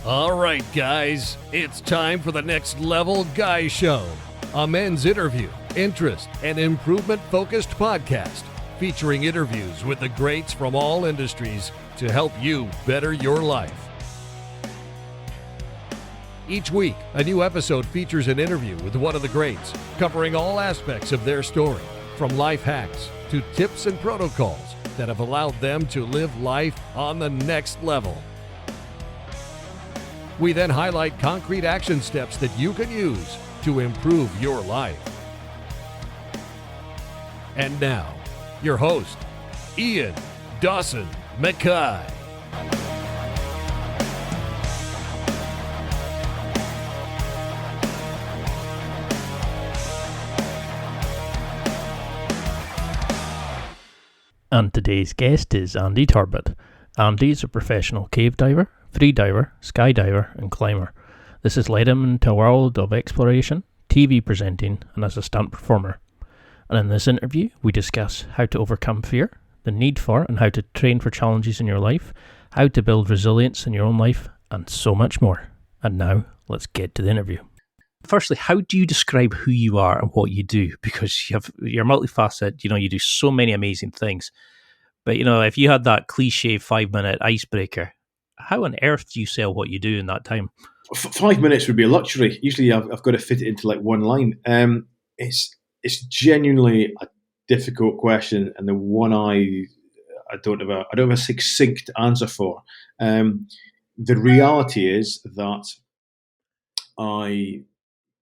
All right, guys, it's time for the Next Level Guy Show, a men's interview, interest, and improvement-focused podcast featuring interviews with the greats from all industries to help you better your life. Each week, a new episode features an interview with one of the greats, covering all aspects of their story, from life hacks to tips and protocols that have allowed them to live life on the next level. We then highlight concrete action steps that you can use to improve your life. And now, your host, Ian Dawson Mackay. And today's guest is Andy Torbet. Andy is a professional cave diver, freediver, skydiver, and climber. This has led him into a world of exploration, TV presenting, and as a stunt performer. And in this interview, we discuss how to overcome fear, the need for and how to train for challenges in your life, how to build resilience in your own life, and so much more. And now, let's get to the interview. Firstly, how do you describe who you are and what you do? Because you're multifaceted, you do so many amazing things. But, if you had that cliche 5-minute icebreaker, how on earth do you sell what you do in that time? 5 minutes would be a luxury. Usually I've got to fit it into like one line. It's genuinely a difficult question, and the one I don't have a succinct answer for. The reality is that I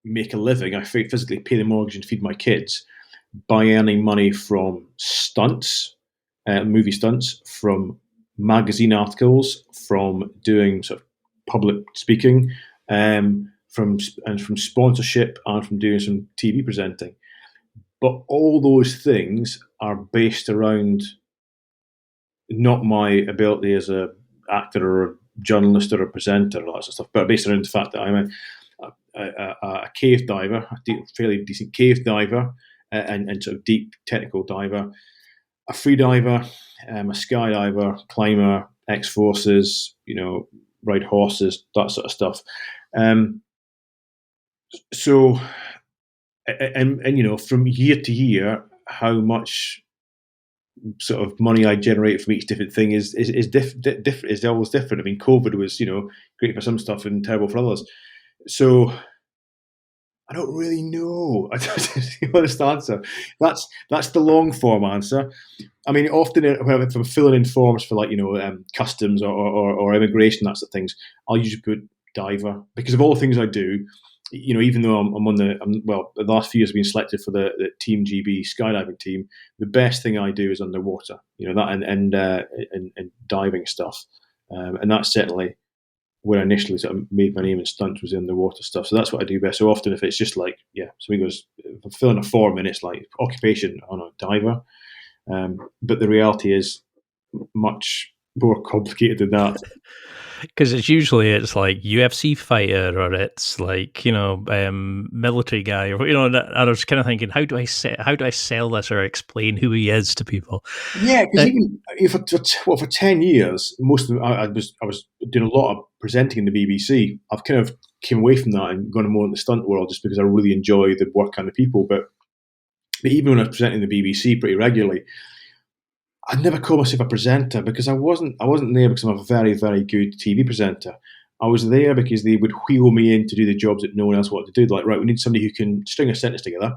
make a living. I physically pay the mortgage and feed my kids by earning money from stunts, movie stunts, from magazine articles, from doing sort of public speaking, from sponsorship, and from doing some TV presenting. But all those things are based around not my ability as a actor or a journalist or a presenter or that sort of stuff, but based around the fact that I'm a cave diver, a fairly decent cave diver, and sort of deep technical diver, a free diver, a skydiver, climber, ex-forces, ride horses, that sort of stuff. So, from year to year, how much sort of money I generate from each different thing is always different. I mean, COVID was, great for some stuff and terrible for others. So I don't really know. I don't know the honest answer. That's the long form answer. I mean, often if I'm filling in forms for customs or immigration, that sort of things, I'll usually put diver because of all the things I do. Even though I'm the last few years I've been selected for the Team GB skydiving team, the best thing I do is underwater. That and diving stuff, and that's certainly where I initially sort of made my name in stunts was in the water stuff. So that's what I do best. So often if it's just like, somebody goes, if I'm filling a form and it's like occupation, diver. But the reality is much more complicated than that. Because it's like UFC fighter or it's like, military guy or, and I was kind of thinking, how do I sell this or explain who he is to people? Yeah, because even for 10 years, most of them, I was doing a lot of presenting in the BBC. I've kind of came away from that and gone more in the stunt world just because I really enjoy the work and the people. But even when I was presenting the BBC pretty regularly, I'd never call myself a presenter because I wasn't there because I'm a very, very good TV presenter. I was there because they would wheel me in to do the jobs that no one else wanted to do. They're like, right, we need somebody who can string a sentence together,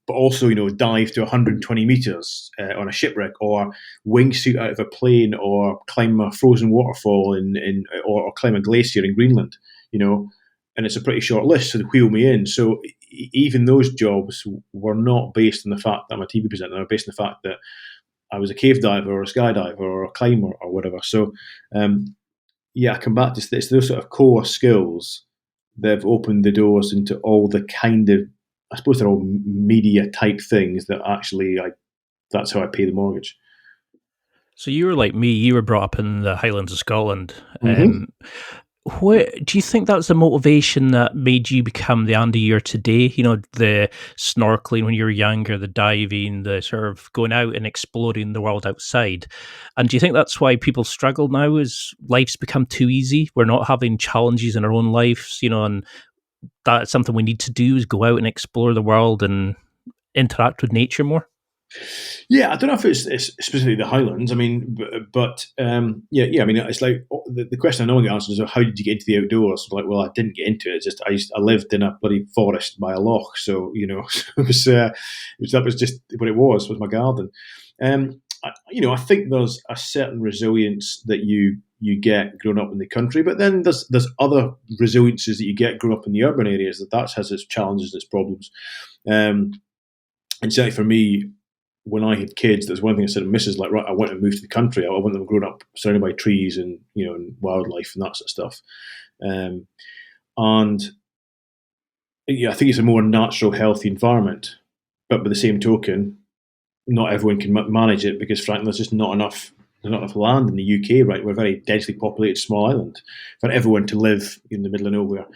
but also, dive to 120 meters on a shipwreck, or wingsuit out of a plane, or climb a frozen waterfall or climb a glacier in Greenland, and it's a pretty short list, so they wheel me in. So even those jobs were not based on the fact that I'm a TV presenter. They were based on the fact that I was a cave diver or a skydiver or a climber or whatever. So, I come back to this. Those sort of core skills that have opened the doors into all the kind of, I suppose they're all media type things that actually, that's how I pay the mortgage. So you were like me, you were brought up in the Highlands of Scotland. Mm-hmm. What do you think that was the motivation that made you become the Andy you're today? You know, the snorkeling when you were younger, the diving, the sort of going out and exploring the world outside. And do you think that's why people struggle now? Is life's become too easy? We're not having challenges in our own lives, you know, and that's something we need to do is go out and explore the world and interact with nature more. Yeah, I don't know if it's specifically the Highlands. I mean, yeah. I mean, it's like the question I normally answer is, how did you get into the outdoors? Like, well, I didn't get into it. It's just I lived in a bloody forest by a loch, so that was just what it was my garden. I think there's a certain resilience that you get growing up in the country, but then there's other resiliences that you get growing up in the urban areas that has its challenges and its problems. And certainly for me, when I had kids, there's one thing I said to Mrs. Like, right, I want to move to the country. I want them growing up surrounded by trees and and wildlife and that sort of stuff. And yeah, I think it's a more natural, healthy environment. But by the same token, not everyone can manage it because, frankly, there's just not enough. There's not enough land in the UK, right? We're a very densely populated small island for everyone to live in the middle of nowhere.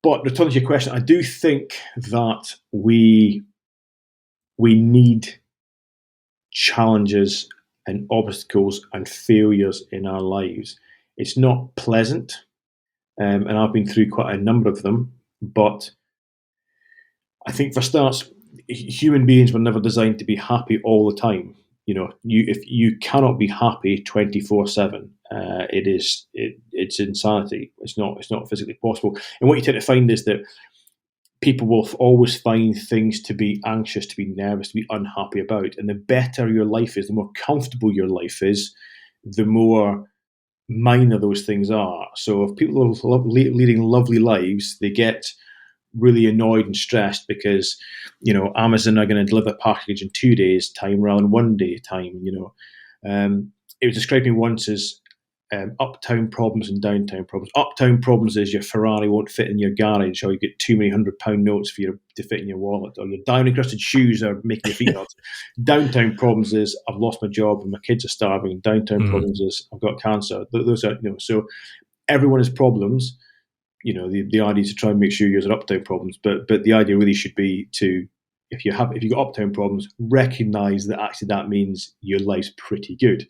But returning to your question, I do think that we need challenges and obstacles and failures in our lives. It's not pleasant, and I've been through quite a number of them, but I think for starts, human beings were never designed to be happy all the time. If you cannot be happy 24/7, it's insanity. It's not physically possible. And what you tend to find is that people will always find things to be anxious, to be nervous, to be unhappy about. And the better your life is, the more comfortable your life is, the more minor those things are. So if people are leading lovely lives, they get really annoyed and stressed because, Amazon are going to deliver a package in 2 days' time rather than 1 day time. It was described to me once as uptown problems and downtown problems. Uptown problems is your Ferrari won't fit in your garage, or you get too many £100 notes to fit in your wallet, or your down encrusted shoes are making your feet hurt. Downtown problems is I've lost my job and my kids are starving. Downtown problems is I've got cancer. Those are so everyone has problems. The idea is to try and make sure yours are uptown problems, but the idea really should be to if you've got uptown problems, recognise that actually that means your life's pretty good.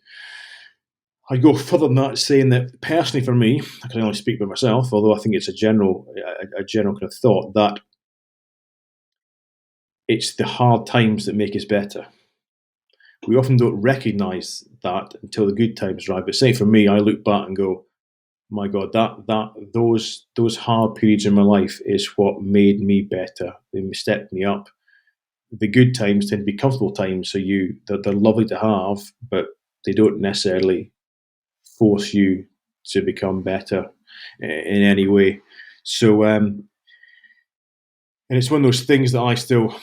I go further than that, saying that personally for me, I can only speak for myself, although I think it's a general kind of thought that it's the hard times that make us better. We often don't recognise that until the good times arrive. But say for me, I look back and go, my God, those hard periods in my life is what made me better. They stepped me up. The good times tend to be comfortable times, so they're lovely to have, but they don't necessarily force you to become better in any way. So, and it's one of those things that I still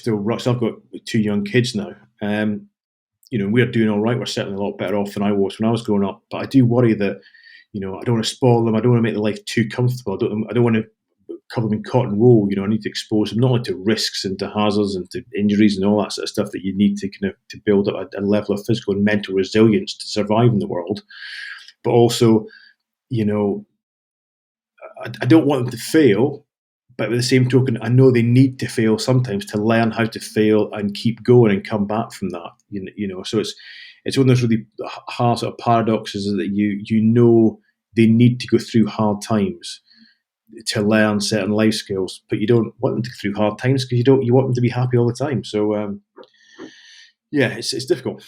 rush. I've got 2 young kids now. We're doing all right. We're certainly a lot better off than I was when I was growing up. But I do worry that, I don't want to spoil them. I don't want to make their life too comfortable. I don't want to cover them in cotton wool. I need to expose them not only to risks and to hazards and to injuries and all that sort of stuff that you need to kind of to build up a level of physical and mental resilience to survive in the world. But also, I don't want them to fail, but by the same token, I know they need to fail sometimes to learn how to fail and keep going and come back from that. So it's one of those really hard sort of paradoxes that they need to go through hard times to learn certain life skills, but you don't want them to go through hard times because you want them to be happy all the time. So it's difficult.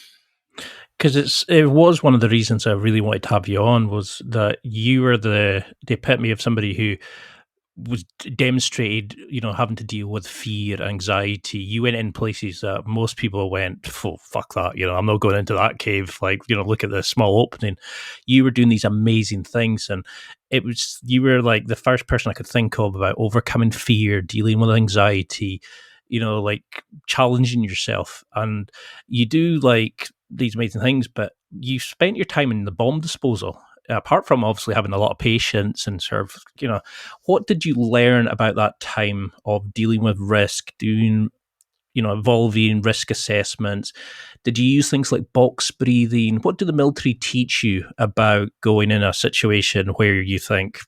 Because it was one of the reasons I really wanted to have you on was that you were the epitome of somebody who was demonstrated, having to deal with fear, anxiety. You went in places that most people went, oh, fuck that, I'm not going into that cave. Like, look at the small opening. You were doing these amazing things, and you were like the first person I could think of about overcoming fear, dealing with anxiety, like challenging yourself. And you do like these amazing things, but you spent your time in the bomb disposal. Apart from obviously having a lot of patience and sort of, what did you learn about that time of dealing with risk, doing, involving risk assessments? Did you use things like box breathing? What did the military teach you about going in a situation where you think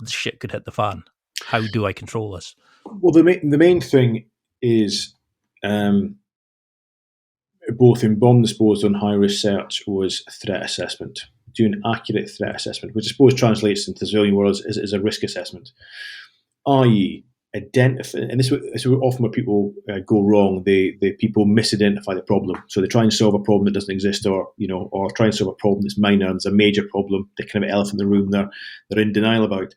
shit could hit the fan? How do I control this? Well, the main thing is both in bomb disposal and high risk search was threat assessment. Do an accurate threat assessment, which I suppose translates into civilian words as a risk assessment, i.e., identify. And this is often where people go wrong. They people misidentify the problem, so they try and solve a problem that doesn't exist, or try and solve a problem that's minor and it's a major problem. The kind of elephant in the room they're in denial about.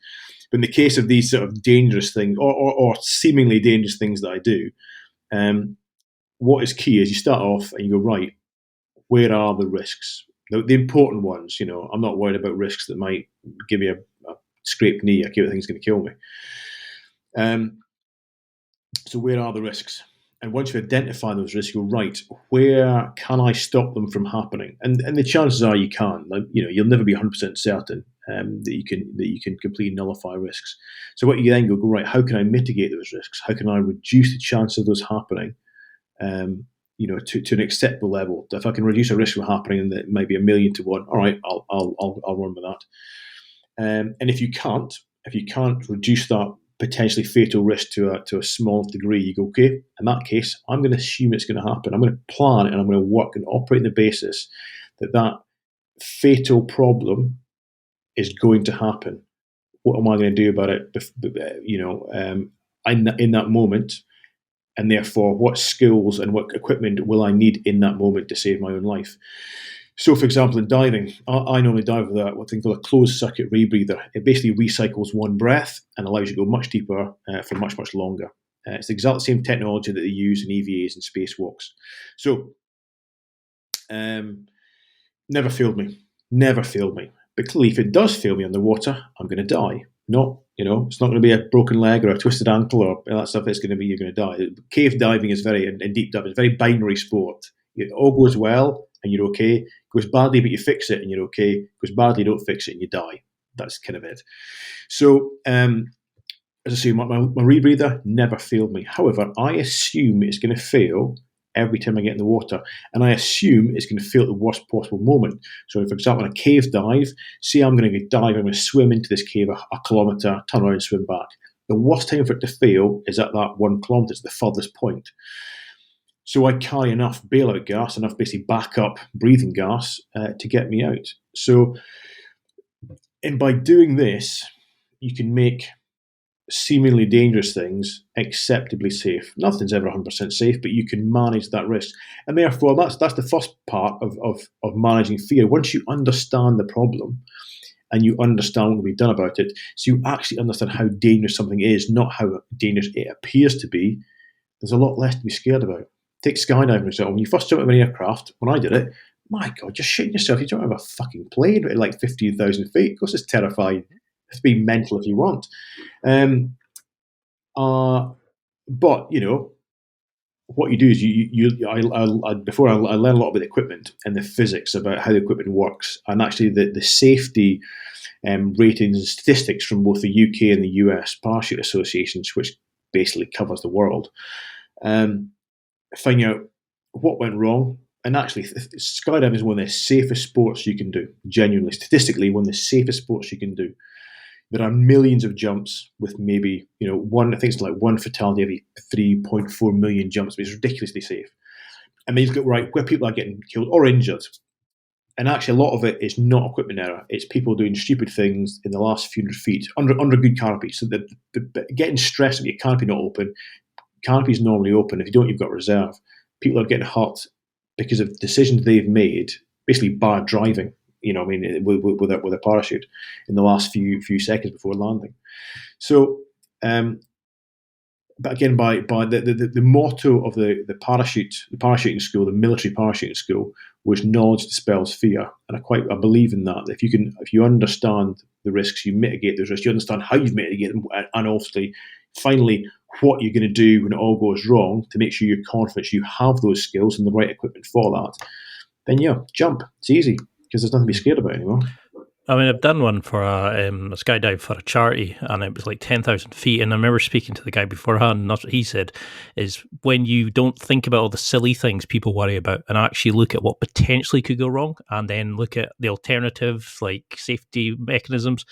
But in the case of these sort of dangerous things, or seemingly dangerous things that I do, what is key is you start off and you go, right, where are the risks? The important ones, I'm not worried about risks that might give me a scraped knee. I think it's going to kill me. So where are the risks? And once you identify those risks, you go, right, where can I stop them from happening? And the chances are you can. You'll never be 100% certain that you can completely nullify risks. So what you then go, right, how can I mitigate those risks? How can I reduce the chance of those happening? To an acceptable level. If I can reduce a risk from happening, and that might be 1,000,000 to 1, all right, I'll run with that. And if you can't reduce that potentially fatal risk to a small degree, you go, okay, in that case, I'm going to assume it's going to happen. I'm going to plan it, and I'm going to work and operate on the basis that fatal problem is going to happen. What am I going to do about it? In that moment. And therefore, what skills and what equipment will I need in that moment to save my own life? So, for example, in diving, I normally dive with what they call a closed circuit rebreather. It basically recycles one breath and allows you to go much deeper for much, much longer. It's the exact same technology that they use in EVAs and spacewalks. So, never failed me. But clearly, if it does fail me underwater, I'm going to die. It's not going to be a broken leg or a twisted ankle or that stuff. It's going to be you're going to die. Cave diving is and deep diving is a very binary sport. It all goes well and you're okay. It goes badly, but you fix it and you're okay. It goes badly, you don't fix it and you die. That's kind of it. So, as I say, my rebreather never failed me. However, I assume it's going to fail every time I get in the water. And I assume it's going to fail at the worst possible moment. So, for example, in a cave dive, say I'm going to dive, I'm going to swim into this cave a kilometre, turn around and swim back. The worst time for it to fail is at that 1 kilometre, it's the furthest point. So I carry enough bailout gas, enough basically backup breathing gas to get me out. So, and by doing this, you can make seemingly dangerous things acceptably safe. Nothing's ever 100% safe, but you can manage that risk. And therefore, that's the first part of managing fear. Once you understand the problem and you understand what can be done about it, so you actually understand how dangerous something is, not how dangerous it appears to be, there's a lot less to be scared about. Take skydiving, for example. When you first jump out of an aircraft, when I did it, my God, you're shitting yourself. You jump out of a fucking plane at like 15,000 feet. Of course, it's terrifying. It's be mental if you want. But what you do is before I learn a lot about the equipment and the physics about how the equipment works, and actually the safety ratings and statistics from both the UK and the US parachute associations, which basically covers the world, finding out what went wrong. And actually, skydiving is one of the safest sports you can do. Genuinely, statistically, one of the safest sports you can do. There are millions of jumps with maybe, I think it's like one fatality every 3.4 million jumps, but it's ridiculously safe. And then you look at, right, where people are getting killed or injured. And actually, a lot of it is not equipment error. It's people doing stupid things in the last few hundred feet under good canopy. So getting stressed if your canopy not open. Canopy is normally open. If you don't, you've got reserve. People are getting hurt because of decisions they've made, basically bad driving. With a parachute in the last few seconds before landing. So, but again, by the motto of the parachuting school, the military parachuting school, was knowledge dispels fear, and I believe in that. If you understand the risks, you mitigate those risks. You understand how you've mitigated them, and obviously, finally, what you're going to do when it all goes wrong to make sure you're confident you have those skills and the right equipment for that. Then jump. It's easy. Because there's nothing to be scared about anymore. I mean, I've done one for a skydive for a charity, and it was like 10,000 feet. And I remember speaking to the guy beforehand, and that's what he said, is when you don't think about all the silly things people worry about and actually look at what potentially could go wrong and then look at the alternative, like safety mechanisms,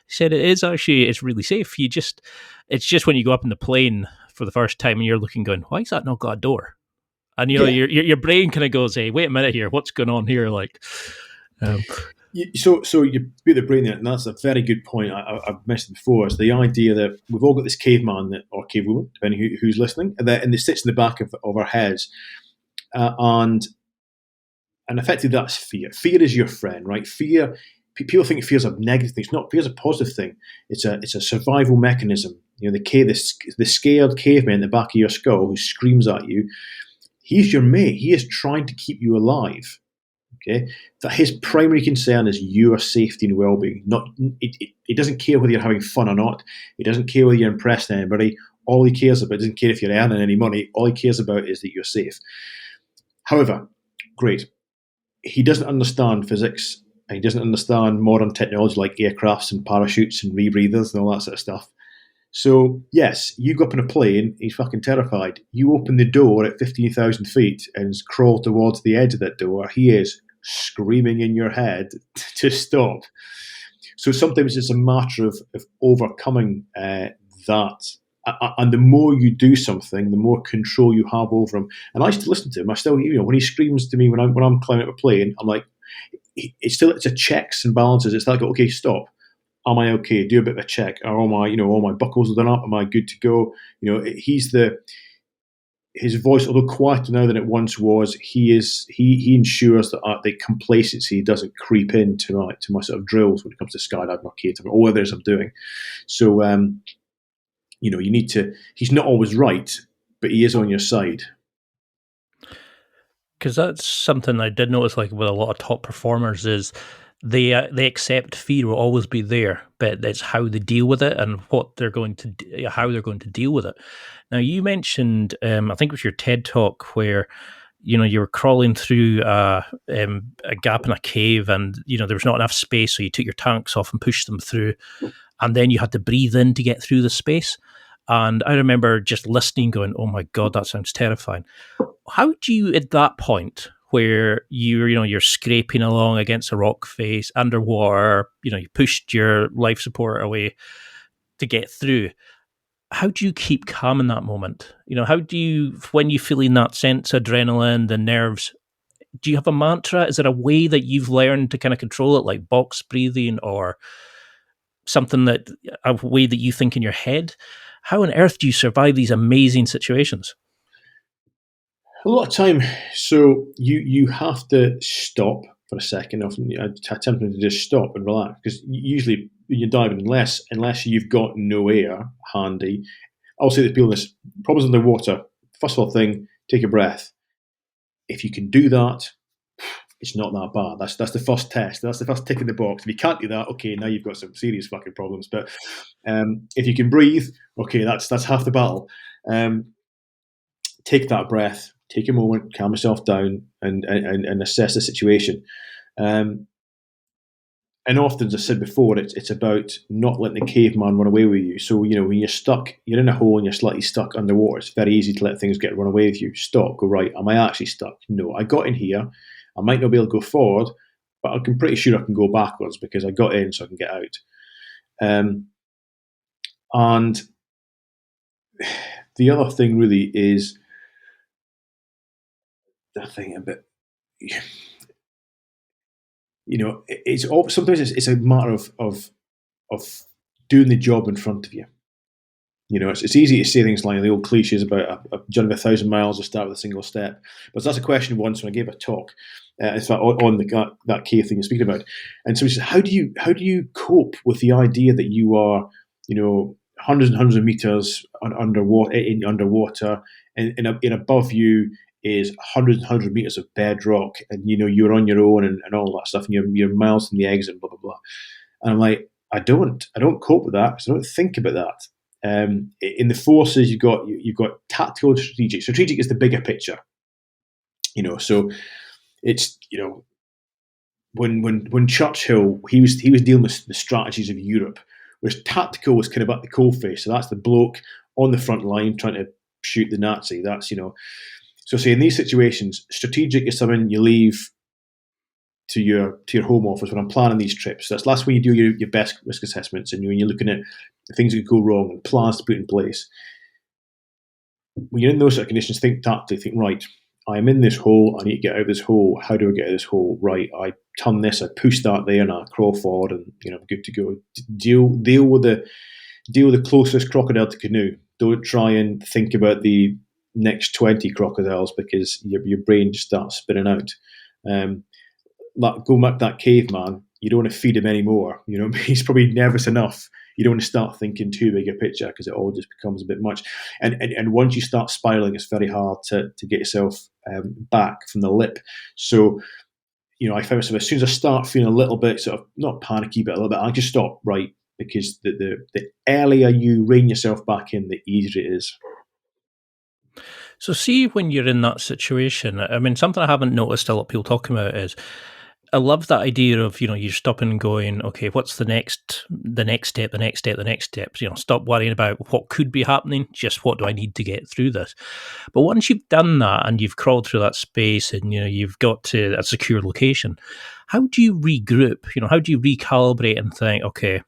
he said it's really safe. It's just when you go up in the plane for the first time and you're looking going, why is that not got a door? And, Yeah. your brain kind of goes, hey, wait a minute here, what's going on here? Like, So you beat the brain there, and that's a very good point. I've mentioned before. Is the idea that we've all got this caveman or cavewoman, depending who's listening, and it sits in the back of our heads, and effectively that's fear. Fear is your friend, right? Fear. People think fear is a negative thing. It's not. Fear is a positive thing. It's a survival mechanism. The scared caveman in the back of your skull who screams at you. He's your mate. He is trying to keep you alive. Okay, that his primary concern is your safety and well-being. Not it doesn't care whether you're having fun or not. He doesn't care whether you're impressing anybody. All he cares about, doesn't care if you're earning any money. All he cares about is that you're safe. However, great, he doesn't understand physics. And he doesn't understand modern technology like aircrafts and parachutes and rebreathers and all that sort of stuff. So, yes, you go up in a plane, he's fucking terrified. You open the door at 15,000 feet and crawl towards the edge of that door. He is screaming in your head to stop. So sometimes it's a matter of overcoming that. And the more you do something, the more control you have over him. And I still listen to him. I still, when he screams to me when I'm climbing up a plane, I'm like, it's a checks and balances. It's like, okay, stop. Am I okay? Do a bit of a check. Are all my buckles done up? Am I good to go? His voice, although quieter now than it once was, he ensures that the complacency doesn't creep into my sort of drills when it comes to skydiving or catering or whatever it is I'm doing. So you need to. He's not always right, but he is on your side. because that's something I did notice, like with a lot of top performers, is they accept fear will always be there, but it's how they deal with it and what they're going to how they're going to deal with it. Now, you mentioned, I think it was your TED talk where you were crawling through a gap in a cave, and there was not enough space, so you took your tanks off and pushed them through, and then you had to breathe in to get through the space. And I remember just listening, going, "Oh my god, that sounds terrifying." How do you, at that point where you're scraping along against a rock face underwater, you pushed your life support away to get through? How do you keep calm in that moment? How do you, when you feeling that sense of adrenaline, the nerves? Do you have a mantra? Is there a way that you've learned to kind of control it, like box breathing or something a way that you think in your head? How on earth do you survive these amazing situations? A lot of time, so you have to stop for a second. Often attempting to just stop and relax, because usually when you're diving, unless you've got no air handy, I'll say to people this: problems underwater. First of all, take a breath. If you can do that, it's not that bad. That's the first test. That's the first tick in the box. If you can't do that, okay, now you've got some serious fucking problems. But if you can breathe, okay, that's half the battle. Take that breath, take a moment, calm yourself down, and assess the situation. And often, as I said before, it's about not letting the caveman run away with you. So, when you're stuck, you're in a hole and you're slightly stuck underwater, it's very easy to let things run away with you. Stop, go, right, am I actually stuck? No, I got in here. I might not be able to go forward, but I'm pretty sure I can go backwards because I got in so I can get out. And the other thing really is the thing about, it's sometimes it's a matter of doing the job in front of you. It's easy to say things like the old cliches about jumping 1,000 miles to start with a single step. But that's a question once when I gave a talk, in fact, on that cave thing you're speaking about. And so he said, how do you cope with the idea that you are, hundreds and hundreds of meters underwater, and above you is hundreds and hundreds of meters of bedrock, and you're on your own and all that stuff, and you're miles from the exit, blah blah blah. And I'm like, I don't cope with that because I don't think about that. In the forces, you've got tactical and strategic. Strategic is the bigger picture, so it's when Churchill, he was dealing with the strategies of Europe, whereas tactical was kind of at the coalface. So that's the bloke on the front line trying to shoot the Nazi. That's So say in these situations, strategic is something you leave to your home office when I'm planning these trips. That's when you do your best risk assessments, and when you're looking at things that could go wrong and plans to put in place. When you're in those sort of conditions, think tactically. Think, right, I'm in this hole. I need to get out of this hole. How do I get out of this hole? Right, I turn this, I push that there, and I crawl forward, and I'm good to go. Deal with the closest crocodile to canoe. Don't try and think about the next 20 crocodiles, because your brain just starts spinning out. Go back to that caveman. You don't want to feed him anymore. He's probably nervous enough. You don't want to start thinking too big a picture, because it all just becomes a bit much. And once you start spiraling, it's very hard to get yourself back from the lip. So, I found myself, as soon as I start feeling a little bit sort of not panicky, but a little bit, I just stop, right? Because the earlier you rein yourself back in, the easier it is. So see, when you're in that situation, I mean, something I haven't noticed a lot of people talking about is, I love that idea of, you're stopping and going, okay, what's the next step, the next step, the next step. Stop worrying about what could be happening, just what do I need to get through this. But once you've done that and you've crawled through that space and, you've got to a secure location, how do you regroup? How do you recalibrate and think, okay,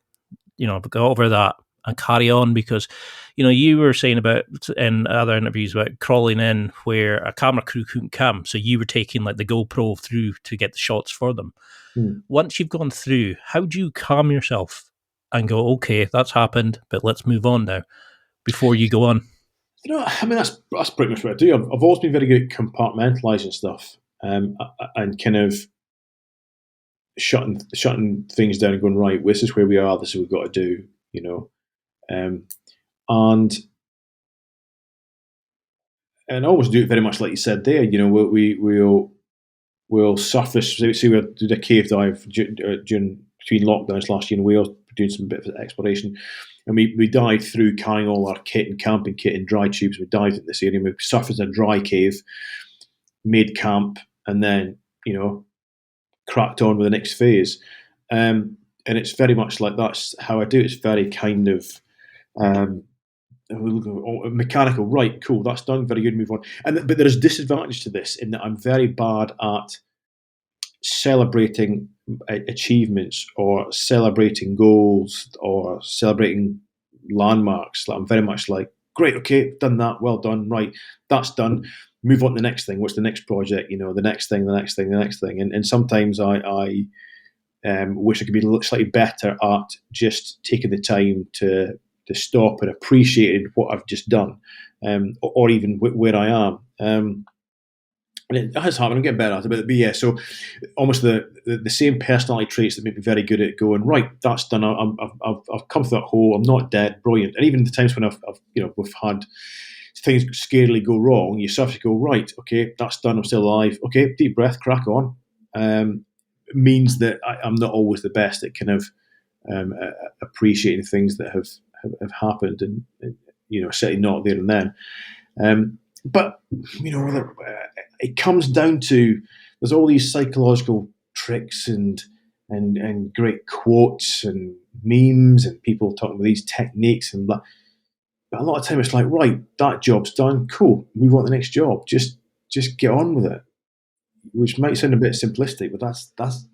I've got over that and carry on? Because, you were saying about in other interviews about crawling in where a camera crew couldn't come. So you were taking like the GoPro through to get the shots for them. Once you've gone through, how do you calm yourself and go, okay, that's happened, but let's move on now before you go on? That's pretty much what I do. I've always been very good at compartmentalising stuff, and kind of shutting things down and going, right, this is where we are, this is what we've got to do, and I always do it very much like you said there. We'll surface. See, we did a cave dive during between lockdowns last year in Wales, doing some bit of exploration, and we dived through, carrying all our kit and camping kit in dry tubes. We dived in this area, and we surfaced a dry cave, made camp, and then cracked on with the next phase. And it's very much like that's how I do it. It's very kind of mechanical. Right, cool, that's done. Very good, move on. But there is disadvantage to this in that I'm very bad at celebrating achievements or celebrating goals or celebrating landmarks. I'm very much like, great, okay, done that, well done, right, that's done. Move on to the next thing. What's the next project? The next thing, the next thing, the next thing. And sometimes I wish I could be slightly better at just taking the time to stop and appreciate what I've just done, or even where I am. And it has happened. I'm getting better at it, but yeah. So almost the same personality traits that make me very good at going, right, that's done. I've come through that hole. I'm not dead. Brilliant. And even the times when we've had things scarily go wrong, you sort of go, right, okay, that's done. I'm still alive. Okay, deep breath, crack on. Means that I'm not always the best at kind of appreciating things that have happened, and certainly not there and then. But it comes down to, there's all these psychological tricks and great quotes and memes and people talking about these techniques and blah. But a lot of time it's like, right, that job's done, cool, move on to the next job. Just get on with it. Which might sound a bit simplistic, but that's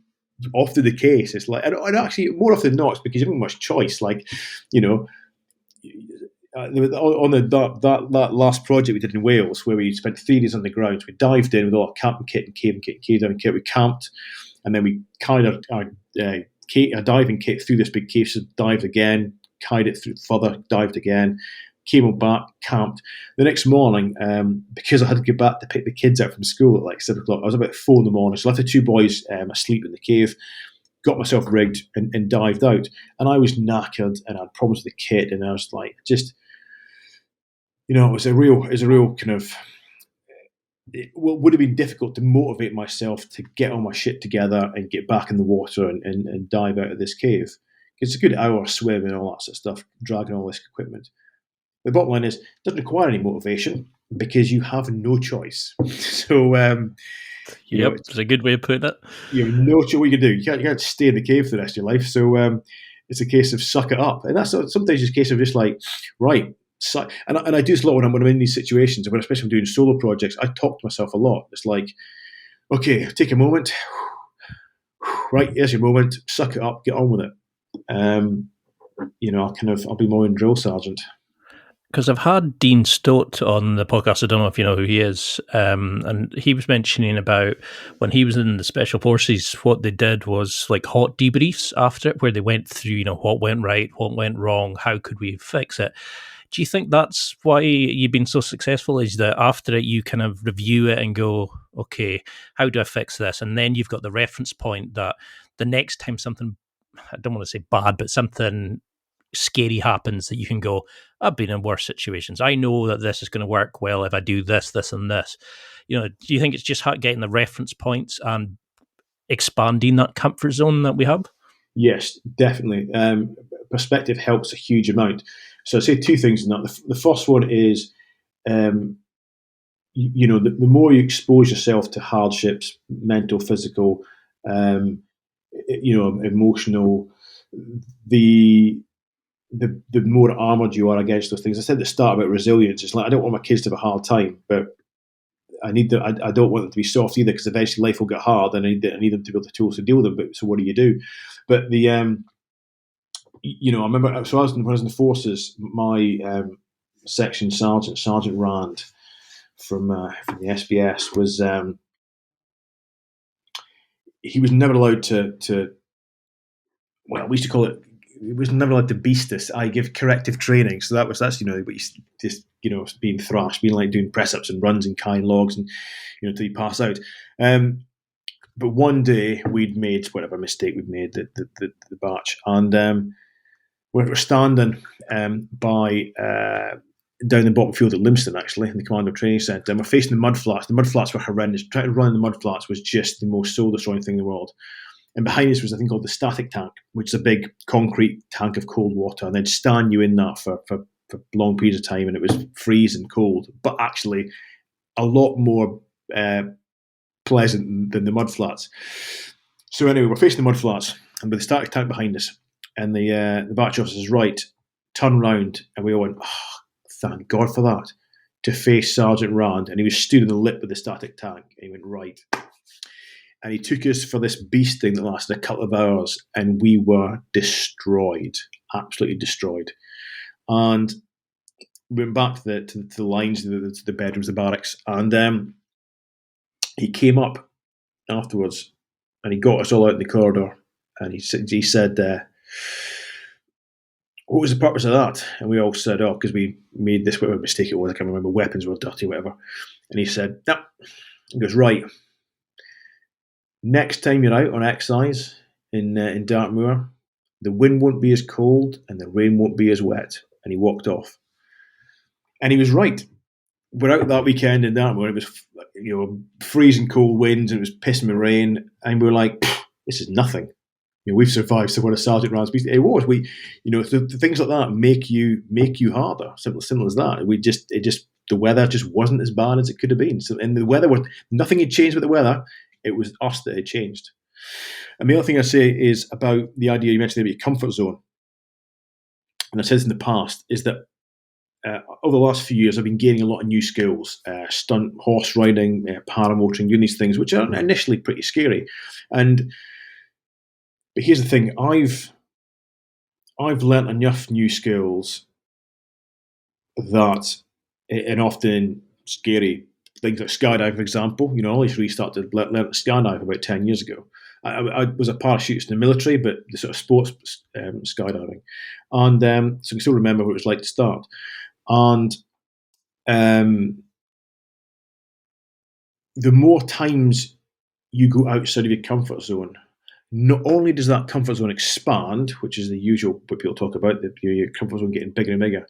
often the case. It's like, and actually more often than not, it's because you haven't much choice. Like, on that last project we did in Wales, where we spent 3 days on the ground, we dived in with all our camping kit and cave diving kit. We camped, and then we carried our diving kit through this big cave. So dived again, carried it through further, dived again, came back, camped. The next morning, because I had to get back to pick the kids up from school at like 7 o'clock, I was about 4 in the morning. So I left the 2 boys asleep in the cave, got myself rigged and dived out. And I was knackered and I had problems with the kit. And I was like, just, it was a real kind of, it would have been difficult to motivate myself to get all my shit together and get back in the water and dive out of this cave. It's a good hour swim and all that sort of stuff, dragging all this equipment. The bottom line is, it doesn't require any motivation. because you have no choice. So, It's a good way of putting it. You have no choice what you can do. You can't stay in the cave for the rest of your life. So it's a case of suck it up, and that's sometimes it's a case of just like right. And I do this a lot when I'm in these situations, and especially when I'm doing solo projects. I talk to myself a lot. It's like, okay, take a moment. Right, here's your moment. Suck it up. Get on with it. I'll be my own drill sergeant. Because I've had Dean Stott on the podcast. I don't know if you know who he is. And he was mentioning about when he was in the Special Forces, what they did was like hot debriefs after it, where they went through, what went right, what went wrong, how could we fix it. Do you think that's why you've been so successful, is that after it you kind of review it and go, okay, how do I fix this? And then you've got the reference point that the next time something, I don't want to say bad, but something scary happens, that you can go, I've been in worse situations. I know that this is going to work well if I do this, this, and this. Do you think it's just getting the reference points and expanding that comfort zone that we have? Yes, definitely. Perspective helps a huge amount. So I'd say two things in that. The first one is, the more you expose yourself to hardships, mental, physical, emotional, the more armored you are against those things. I said at the start about resilience. It's like I don't want my kids to have a hard time, but I don't want them to be soft either, because eventually life will get hard, and I need them to be able the tools to deal with them. But so what do you do? But the I remember when I was in the forces, my section Sergeant Rand from the SBS was he was never allowed to well, we used to call it. He was never allowed to beast us. I give corrective training, so that's but he's just being thrashed, being like doing press ups and runs and kind logs, and until you pass out. But one day we'd made whatever mistake we'd made, the batch, and we were standing by down the bottom field at Limston, actually, in the Commando Training Centre, and we're facing the mud flats. The mud flats were horrendous. Trying to run in the mud flats was just the most soul destroying thing in the world. And behind us was a thing called the static tank, which is a big concrete tank of cold water, and they'd stand you in that for long periods of time, and it was freezing cold, but actually a lot more pleasant than the mud flats. So anyway, we're facing the mud flats, and with the static tank behind us, and the batch officer's right, turn round, and we all went, oh, thank God for that, to face Sergeant Rand, and he was stood in the lip of the static tank, and he went, right. And he took us for this beasting that lasted a couple of hours, and we were destroyed, absolutely destroyed. And we went back to the lines, to the bedrooms, the barracks, and he came up afterwards, and he got us all out in the corridor, and he said, what was the purpose of that? And we all said, oh, because we made this, whatever mistake it was, I can't remember, weapons were dirty, whatever. And he said, no. He goes, right. Next time you're out on exercise in Dartmoor, the wind won't be as cold and the rain won't be as wet. And he walked off. And he was right. We're out that weekend in Dartmoor. It was freezing cold winds. And it was pissing with rain. And we were like, this is nothing. We've survived. So what a Sergeant Rand's beast. It was. The things like that make you harder. Simple as that. The weather just wasn't as bad as it could have been. So, and the weather was nothing had changed with the weather. It was us that had changed. And the other thing I say is about the idea you mentioned about your comfort zone. And I've said this in the past, is that over the last few years, I've been gaining a lot of new skills, stunt, horse riding, paramotoring, doing these things, which are initially pretty scary. But here's the thing, I've learnt enough new skills that, and often scary, things like skydiving, for example. I only really started to learn to skydive about 10 years ago. I was a parachutist in the military, but the sort of sports skydiving. And so I can still remember what it was like to start. And the more times you go outside of your comfort zone, not only does that comfort zone expand, which is the usual what people talk about, your comfort zone getting bigger and bigger,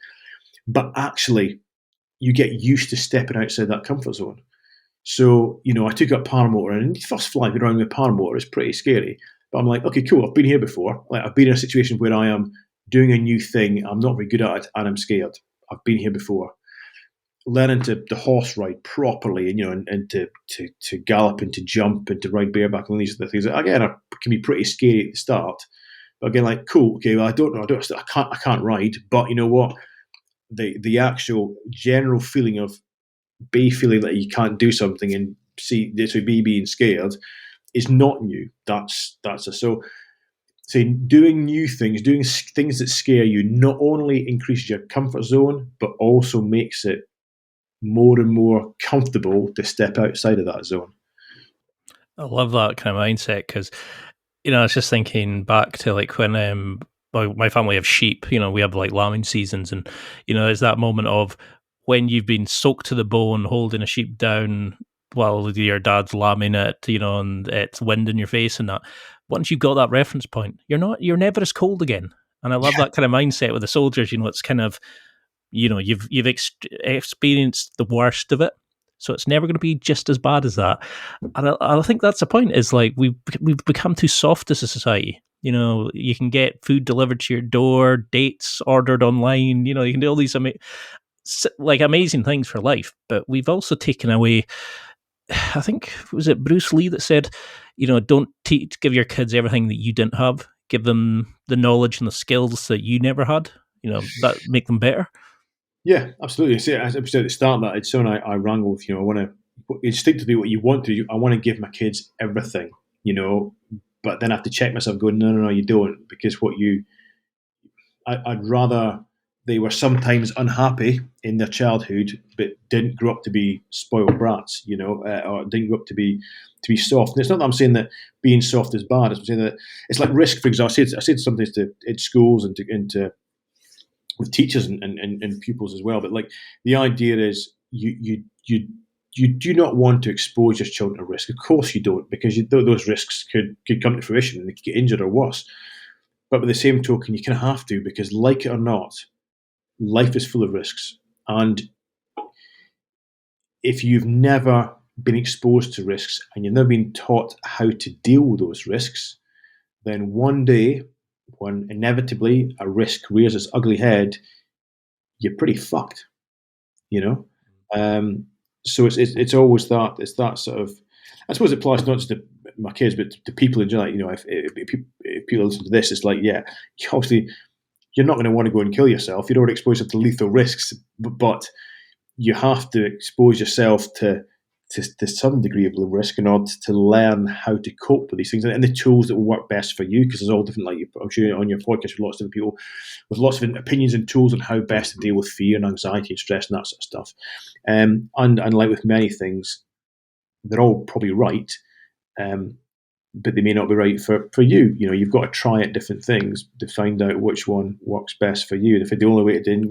but actually you get used to stepping outside that comfort zone. So, I took up paramotor, and the first flight around with paramotor is pretty scary. But I'm like, okay, cool, I've been here before. Like, I've been in a situation where I am doing a new thing, I'm not very good at it, and I'm scared. I've been here before. learning to horse ride properly, and to gallop and to jump and to ride bareback, and these are the things that again can be pretty scary at the start. But again, like, cool, okay, well, I can't ride, but you know what? The actual general feeling of feeling that you can't do something and see this would be being scared is not new. That's so. So doing new things, doing things that scare you, not only increases your comfort zone, but also makes it more and more comfortable to step outside of that zone. I love that kind of mindset because, I was just thinking back to like when my family have sheep, we have like lambing seasons, and, there's that moment of when you've been soaked to the bone holding a sheep down while your dad's lambing it, and it's wind in your face and that. Once you've got that reference point, you're never as cold again. And I love that kind of mindset with the soldiers. It's kind of, you've experienced the worst of it, so it's never going to be just as bad as that. And I think that's the point. Is like we've become too soft as a society. You can get food delivered to your door, dates ordered online. You can do all these amazing things for life, but we've also taken away. I think, was it Bruce Lee that said, don't give your kids everything that you didn't have. Give them the knowledge and the skills that you never had. That make them better. Yeah, absolutely. See, as I said at the start, that it's something I wrangle with. I want to instinctively what you want to do. I want to give my kids everything, but then I have to check myself, going, no, you don't, because I'd rather they were sometimes unhappy in their childhood, but didn't grow up to be spoiled brats, or didn't grow up to be soft. And it's not that I'm saying that being soft is bad. I'm saying that it's like risk. For example, I said something in schools and to with teachers and pupils as well. But like the idea is you do not want to expose your children to risk. Of course you don't, because those risks could come to fruition and they could get injured or worse. But by the same token, you kind of have to, because like it or not, life is full of risks. And if you've never been exposed to risks and you've never been taught how to deal with those risks, then one day, when inevitably a risk rears its ugly head, you're pretty fucked, So it's always that. It's that sort of. I suppose it applies not just to my kids, but to people in general. If people listen to this, it's like, yeah, obviously you're not going to want to go and kill yourself. You don't want to expose yourself to lethal risks, but you have to expose yourself to some degree of risk in order to learn how to cope with these things and the tools that will work best for you, because there's all different, like I'm sure on your podcast with lots of different people with lots of opinions and tools on how best to deal with fear and anxiety and stress and that sort of stuff. And like with many things, they're all probably right, but they may not be right for you. You've got to try out different things to find out which one works best for you. And if the only way to do,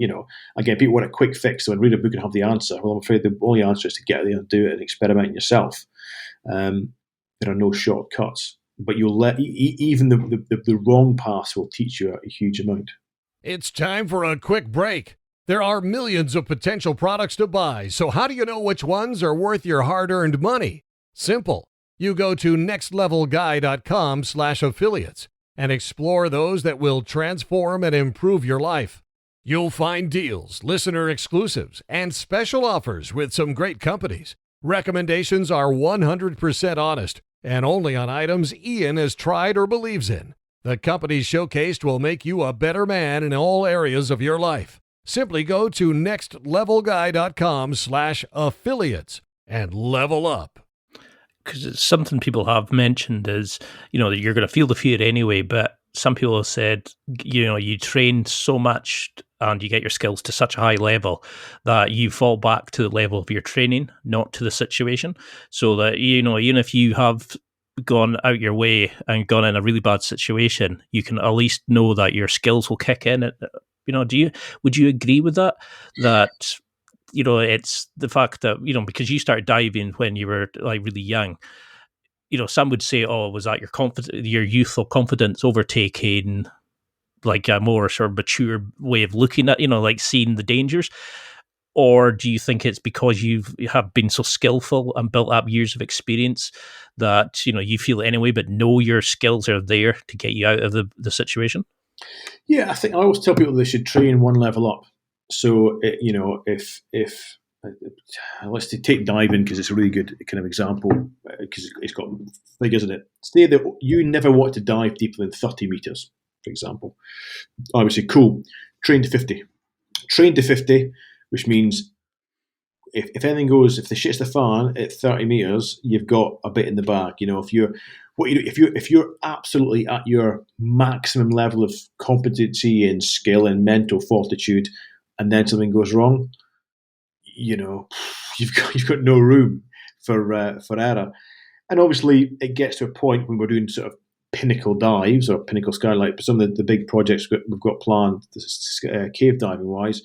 again, people want a quick fix, so and read a book and have the answer. Well, I'm afraid the only answer is to get there and do it and experiment yourself. There are no shortcuts, but you'll let even the wrong path will teach you a huge amount. It's time for a quick break. There are millions of potential products to buy, so how do you know which ones are worth your hard-earned money? Simple. You go to nextlevelguy.com/affiliates and explore those that will transform and improve your life. You'll find deals, listener exclusives, and special offers with some great companies. Recommendations are 100% honest and only on items Ian has tried or believes in. The companies showcased will make you a better man in all areas of your life. Simply go to nextlevelguy.com/affiliates and level up. Because it's something people have mentioned is, that you're going to feel the fear anyway, but some people have said, you train so much and you get your skills to such a high level that you fall back to the level of your training, not to the situation. So that, even if you have gone out your way and gone in a really bad situation, you can at least know that your skills will kick in. Would you agree with that? That, it's the fact that, because you started diving when you were like really young, some would say, oh, was that your youthful confidence overtaking like a more sort of mature way of looking at, like seeing the dangers? Or do you think it's because you have been so skillful and built up years of experience that, you feel it anyway, but know your skills are there to get you out of the situation? Yeah, I think I always tell people they should train one level up. So, if let's take diving because it's a really good kind of example because it's got figures in it. Say that you never want to dive deeper than 30 meters, for example. I would say, cool, train to 50. Train to 50, which means if anything goes, if the shit's the fan at 30 meters, you've got a bit in the bag. If you're absolutely at your maximum level of competency and skill and mental fortitude, and then something goes wrong, you've got no room for error. And obviously, it gets to a point when we're doing sort of pinnacle dives or pinnacle skylight. But some of the big projects we've got planned, cave diving wise,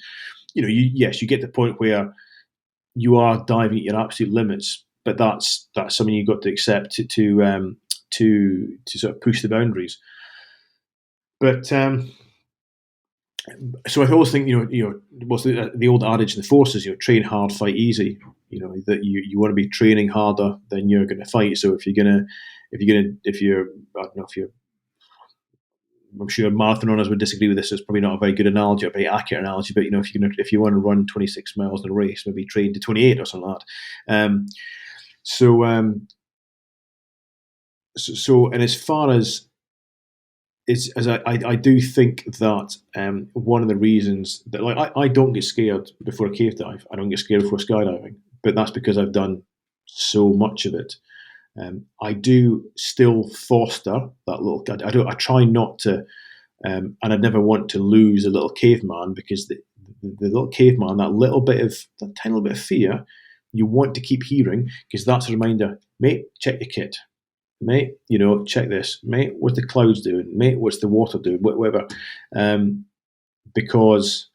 you get to the point where you are diving at your absolute limits, but that's something you've got to accept to sort of push the boundaries. But so I always think what's the old adage in the forces, train hard, fight easy. That you want to be training harder than you're going to fight. So if you're I'm sure marathon runners would disagree with this. It's probably not a very good analogy, a very accurate analogy. But if you want to run 26 miles in a race, maybe train to 28 or something like that. So and as far as I do think that one of the reasons that I don't get scared before a cave dive, I don't get scared before skydiving, but that's because I've done so much of it. I do still foster that little. I try not to, and I never want to lose a little caveman because the little caveman, that tiny little bit of fear, you want to keep hearing because that's a reminder. Mate, check your kit. Mate, check this. Mate, what's the clouds doing? Mate, what's the water doing? Whatever. Because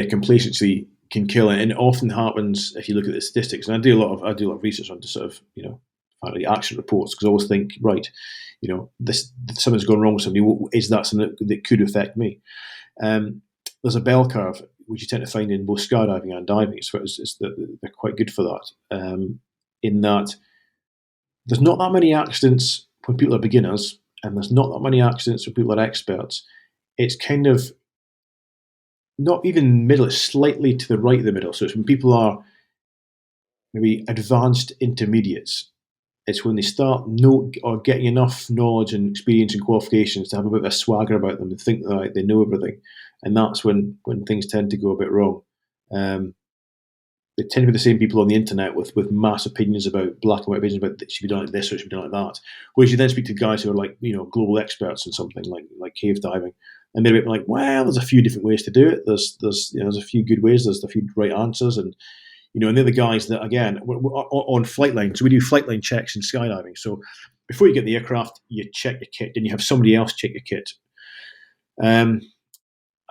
complacency can kill it, and it often happens if you look at the statistics. And I do a lot of research on sort of finally action reports because I always think, right, something's gone wrong with somebody. Is that something that could affect me? There's a bell curve which you tend to find in both skydiving and diving. So they're quite good for that. In that there's not that many accidents when people are beginners, and there's not that many accidents when people are experts. It's kind of not even middle, it's slightly to the right of the middle. So it's when people are maybe advanced intermediates. It's when they start or getting enough knowledge and experience and qualifications to have a bit of a swagger about them and think that they know everything. And that's when things tend to go a bit wrong. They tend to be the same people on the internet with mass opinions about black and white opinions about it should be done like this or it should be done like that. Whereas you then speak to guys who are like, global experts in something like cave diving. And they're like, well, there's a few different ways to do it. There's a few good ways. There's a few right answers, and and they're the guys that again on flight line. So we do flight line checks in skydiving. So before you get the aircraft, you check your kit, then you have somebody else check your kit.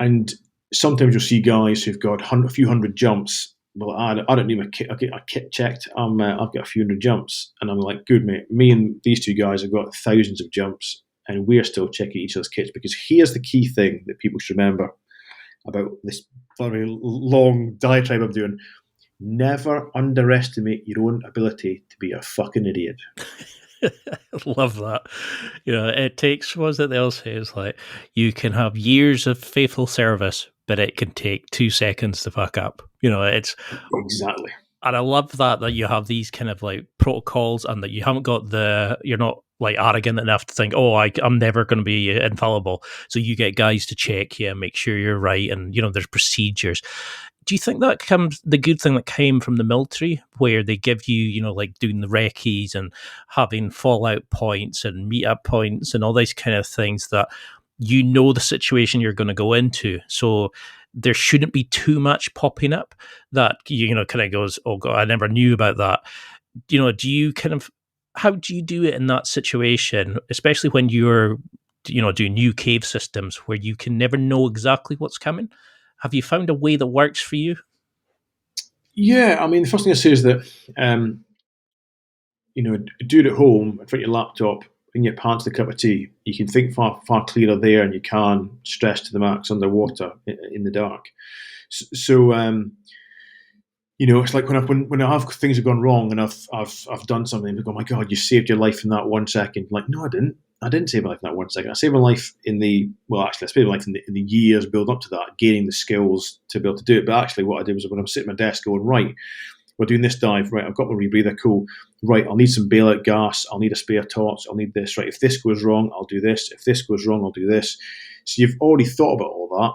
And sometimes you'll see guys who've got a few hundred jumps. Well, I don't need my kit. I get a kit checked. I've got a few hundred jumps, and I'm like, good mate. Me and these two guys have got thousands of jumps. And we're still checking each other's kits because here's the key thing that people should remember about this very long diatribe I'm doing. Never underestimate your own ability to be a fucking idiot. Love that. It takes, was it they'll say, is like, you can have years of faithful service, but it can take 2 seconds to fuck up. It's exactly. And I love that you have these kind of like protocols and that you haven't got you're not like arrogant enough to think, I'm never going to be infallible. So you get guys to check you and make sure you're right. And, there's procedures. Do you think that the good thing that came from the military where they give you, like doing the recce's and having fallout points and meet-up points and all these kind of things that the situation you're going to go into. So there shouldn't be too much popping up that, kind of goes, oh God, I never knew about that. Do you how do you do it in that situation, especially when you're, doing new cave systems where you can never know exactly what's coming? Have you found a way that works for you? Yeah, I mean, the first thing I say is that, do it at home, in front of your laptop, in your pants, a cup of tea. You can think far, far clearer there, and you can stress to the max underwater in the dark. So, it's like when I have things have gone wrong and I've done something, I go, oh my God, you saved your life in that 1 second. Like, no, I didn't. I didn't save my life in that 1 second. I saved my life I saved my life in the years building up to that, gaining the skills to be able to do it. But actually, what I did was when I'm sitting at my desk going, right, we're doing this dive, right, I've got my rebreather, cool. Right, I'll need some bailout gas, I'll need a spare torch, I'll need this, right, if this goes wrong, I'll do this, if this goes wrong, I'll do this. So you've already thought about all that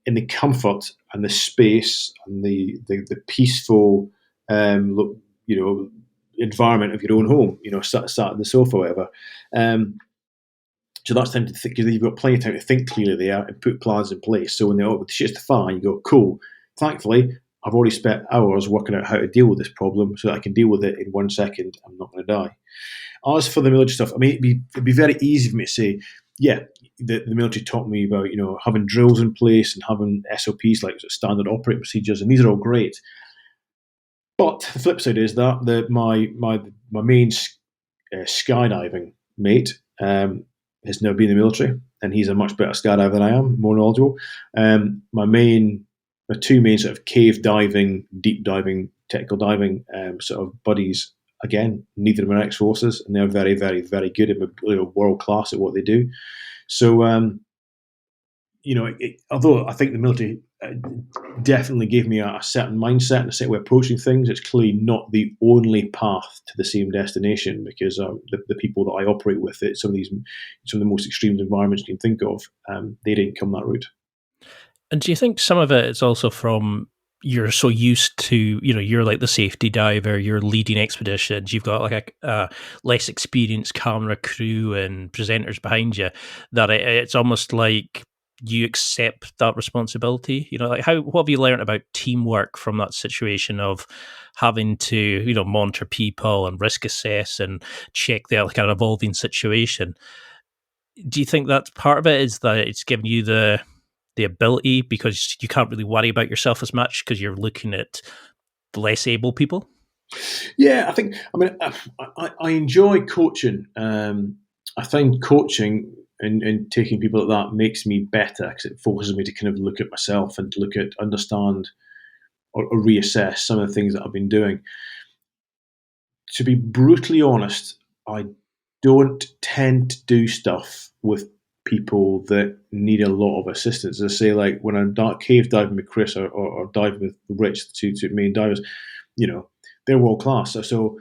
in the comfort and the space and the peaceful, environment of your own home, sat on the sofa or whatever. So that's time to think, because you've got plenty of time to think clearly there and put plans in place. So when the shit's the fan, you go, cool. Thankfully, I've already spent hours working out how to deal with this problem so that I can deal with it in 1 second. I'm not going to die. As for the military stuff, I mean, it'd be very easy for me to say, yeah, the military taught me about, having drills in place and having SOPs, like standard operating procedures, and these are all great. But the flip side is that my main skydiving mate has now been in the military, and he's a much better skydiver than I am, more knowledgeable. My two main sort of cave diving, deep diving, technical diving sort of buddies, again, neither of them are ex-forces, and they're very, very, very good at world class at what they do. So, although I think the military definitely gave me a certain mindset and a certain way of approaching things, it's clearly not the only path to the same destination, because the people that I operate with, some of the most extreme environments you can think of, they didn't come that route. And do you think some of it is also from you're so used to, you're like the safety diver, you're leading expeditions, you've got like a less experienced camera crew and presenters behind you, that it's almost like you accept that responsibility? Like what have you learned about teamwork from that situation of having to, monitor people and risk assess and check their like an evolving situation? Do you think that's part of it, is that it's giving you the ability, because you can't really worry about yourself as much because you're looking at less able people? Yeah, I enjoy coaching. I find coaching and taking people like that makes me better, because it forces me to kind of look at myself and to understand or reassess some of the things that I've been doing. To be brutally honest, I don't tend to do stuff with people that need a lot of assistance. As I say, like when I'm cave diving with Chris or diving with Rich, the two main divers, they're world class. So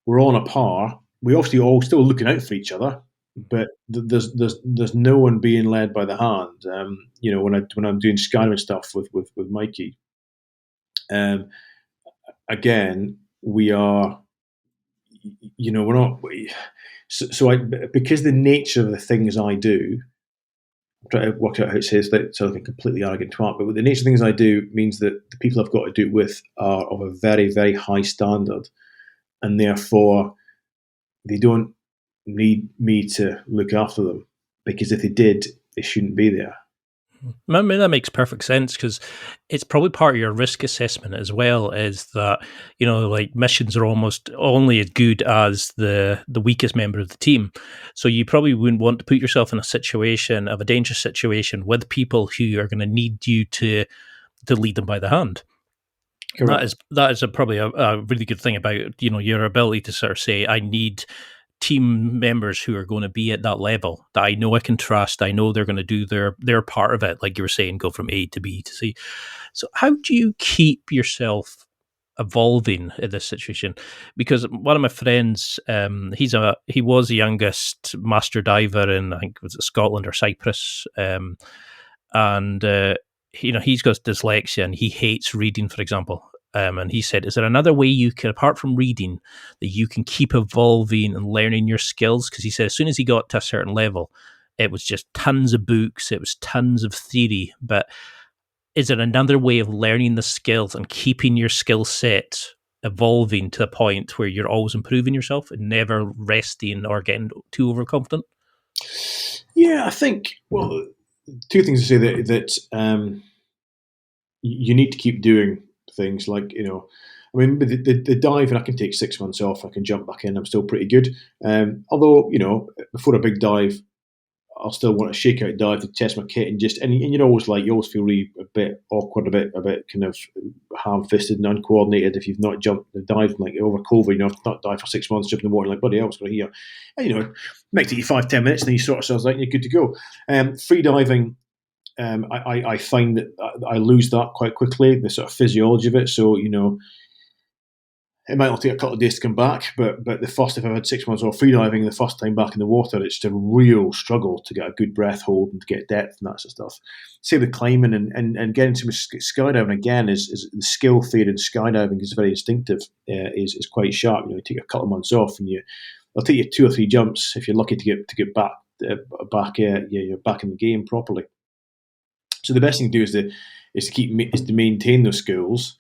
we're on a par. We obviously all still looking out for each other, but there's no one being led by the hand. When I'm doing skydiving stuff with Mikey, again, we are, we're not. Because the nature of the things I do, I'm trying to work out how it says that so I can completely arrogant twat, but with the nature of things I do means that the people I've got to do it with are of a very, very high standard, and therefore they don't need me to look after them, because if they did, they shouldn't be there. I mean, that makes perfect sense, because it's probably part of your risk assessment as well, is that, like missions are almost only as good as the weakest member of the team. So you probably wouldn't want to put yourself in a dangerous situation with people who are going to need you to lead them by the hand. That is probably a really good thing about, your ability to sort of say, I need team members who are going to be at that level that I know I can trust. I know they're going to do their part of it, like you were saying, go from A to B to C. So how do you keep yourself evolving in this situation? Because one of my friends, he was the youngest master diver in, I think, was it Scotland or Cyprus, and he's got dyslexia and he hates reading, for example. And he said, is there another way you can, apart from reading, that you can keep evolving and learning your skills? Because he said as soon as he got to a certain level, it was just tons of books, it was tons of theory. But is there another way of learning the skills and keeping your skill set evolving to a point where you're always improving yourself and never resting or getting too overconfident? Yeah, I think, well, two things to say that you need to keep doing things like, the dive, and I can take 6 months off, I can jump back in, I'm still pretty good. Although, before a big dive, I'll still want to shake out dive to test my kit and you always feel really a bit awkward, a bit kind of ham-fisted and uncoordinated if you've not jumped the dive like over COVID. I've not dived for 6 months, jumping in the water like bloody hell, what's going here? And it might take you 5-10 minutes, and then you sort yourselves out and you're good to go. Free diving. I find that I lose that quite quickly, the sort of physiology of it. So, it might not take a couple of days to come back, but if I've had 6 months off freediving, the first time back in the water, it's a real struggle to get a good breath hold and to get depth and that sort of stuff. Same with climbing and getting to skydiving again is the skill fade in skydiving is very instinctive, is quite sharp. You take a couple of months off and it'll take you 2 or 3 jumps if you're lucky to get back you're back in the game properly. So the best thing to do is to maintain those skills.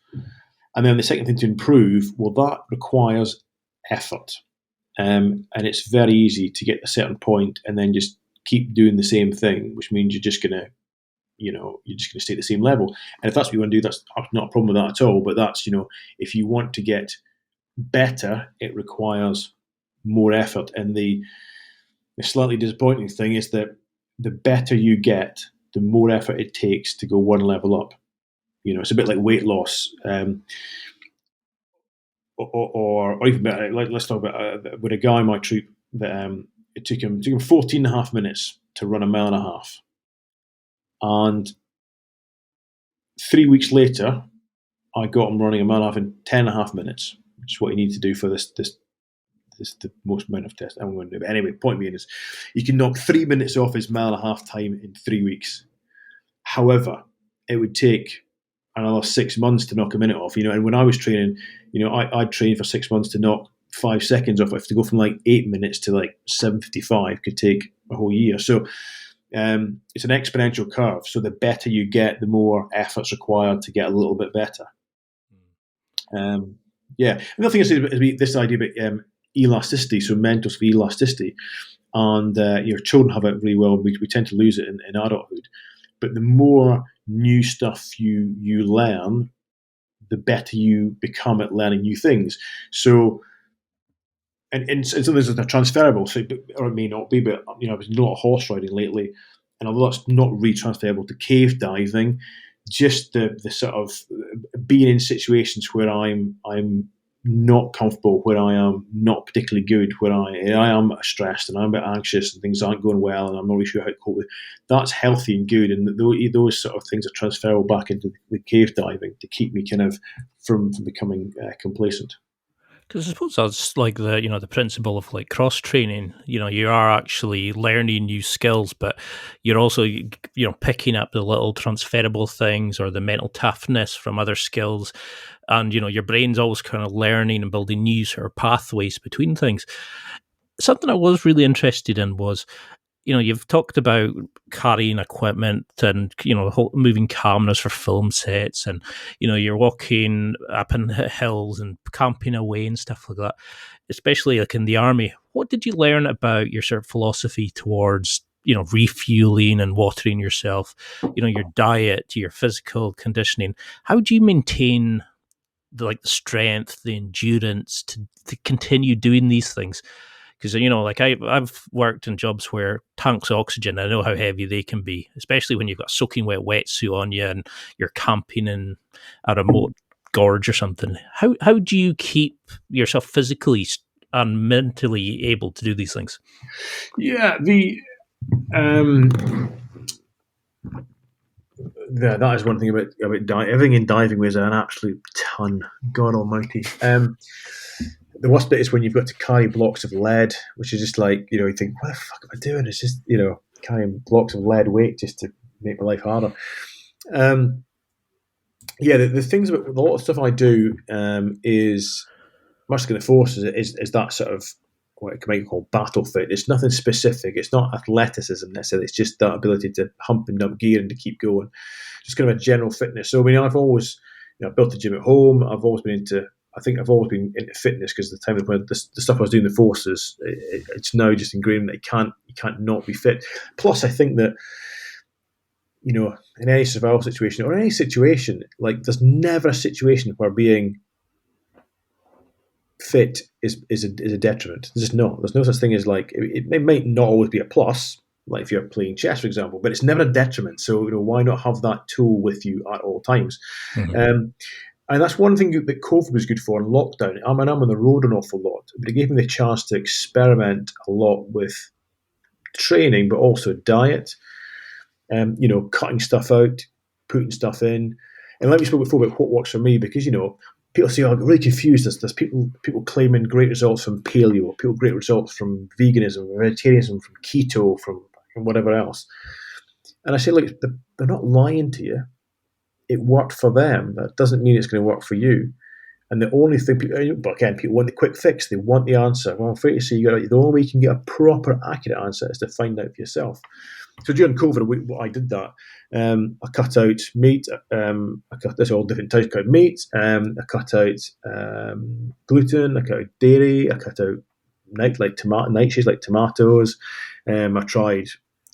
And then the second thing to improve, well, that requires effort. And it's very easy to get to a certain point and then just keep doing the same thing, which means you're just gonna stay at the same level. And if that's what you want to do, that's not a problem with that at all. But that's, if you want to get better, it requires more effort. And the slightly disappointing thing is that the better you get, the more effort it takes to go one level up. It's a bit like weight loss, or even better. Let's talk about with a guy in my troop that it took him 14 and a half minutes to run a mile and a half, and 3 weeks later, I got him running a mile and a half in 10 and a half minutes, which is what you need to do for this the most amount of test I'm going to do. But anyway, point being is, you can knock 3 minutes off his mile and a half time in 3 weeks. However, it would take another 6 months to knock a minute off, and when I was training, I'd train for 6 months to knock 5 seconds off. If to go from like 8 minutes to like 7:55 could take a whole year. So it's an exponential curve. So the better you get, the more effort's required to get a little bit better. Another thing is this idea about elasticity, so mental elasticity, and your children have it really well. We tend to lose it in adulthood. But the more new stuff you learn, the better you become at learning new things. So, and some of those are transferable, or it may not be. But I was not horse riding lately, and although that's not really transferable to cave diving, just the sort of being in situations where I'm not comfortable, where I am not particularly good, where I am stressed and I'm a bit anxious and things aren't going well and I'm not really sure how to cope with. That's healthy and good, and those sort of things are transferable back into the cave diving to keep me kind of from becoming complacent. Because I suppose that's like the principle of like cross training. You are actually learning new skills, but you're also picking up the little transferable things or the mental toughness from other skills, and your brain's always kind of learning and building new sort of pathways between things. Something I was really interested in was, you've talked about carrying equipment and, moving cameras for film sets, and, you're walking up in hills and camping away and stuff like that, especially like in the army. What did you learn about your sort of philosophy towards, refueling and watering yourself, your diet, your physical conditioning? How do you maintain the strength, the endurance to continue doing these things? Because, I've worked in jobs where tanks of oxygen, I know how heavy they can be, especially when you've got a soaking wet wetsuit on you and you're camping in a remote gorge or something. How do you keep yourself physically and mentally able to do these things? Yeah, that is one thing about diving. Everything in diving weighs an absolute ton. God almighty. The worst bit is when you've got to carry blocks of lead, which is just like, you think, what the fuck am I doing? It's just, carrying blocks of lead weight just to make my life harder. The things about a lot of stuff I do is much like in the forces is that sort of what you might call battle fit. It's nothing specific. It's not athleticism necessarily. It's just that ability to hump and up gear and to keep going. Just kind of a general fitness. So I've always built a gym at home. I've always been into fitness because the time when the stuff I was doing in the forces, it's now just ingrained that you can't not be fit. Plus, I think that in any survival situation or any situation, like there's never a situation where being fit is a detriment. There's just not. There's no such thing as like it might not always be a plus. like if you're playing chess, for example, but it's never a detriment. So, why not have that tool with you at all times? Mm-hmm. And that's one thing that COVID was good for in lockdown. I'm on the road an awful lot, but it gave me the chance to experiment a lot with training, but also diet. Cutting stuff out, putting stuff in. And like we spoke before about what works for me, because, people say, I get really confused. There's people claiming great results from paleo, people great results from veganism, vegetarianism, from keto, from whatever else. And I say, look, they're not lying to you. It worked for them. That doesn't mean it's going to work for you. And the only thing, but again, people want the quick fix. They want the answer. Well, I'm afraid to say, the only way you can get a proper, accurate answer is to find out for yourself. So during COVID, I did that. I cut out meat. There's all different types. I cut out meat. I cut out gluten. I cut out dairy. I cut out nightshades like tomatoes. I tried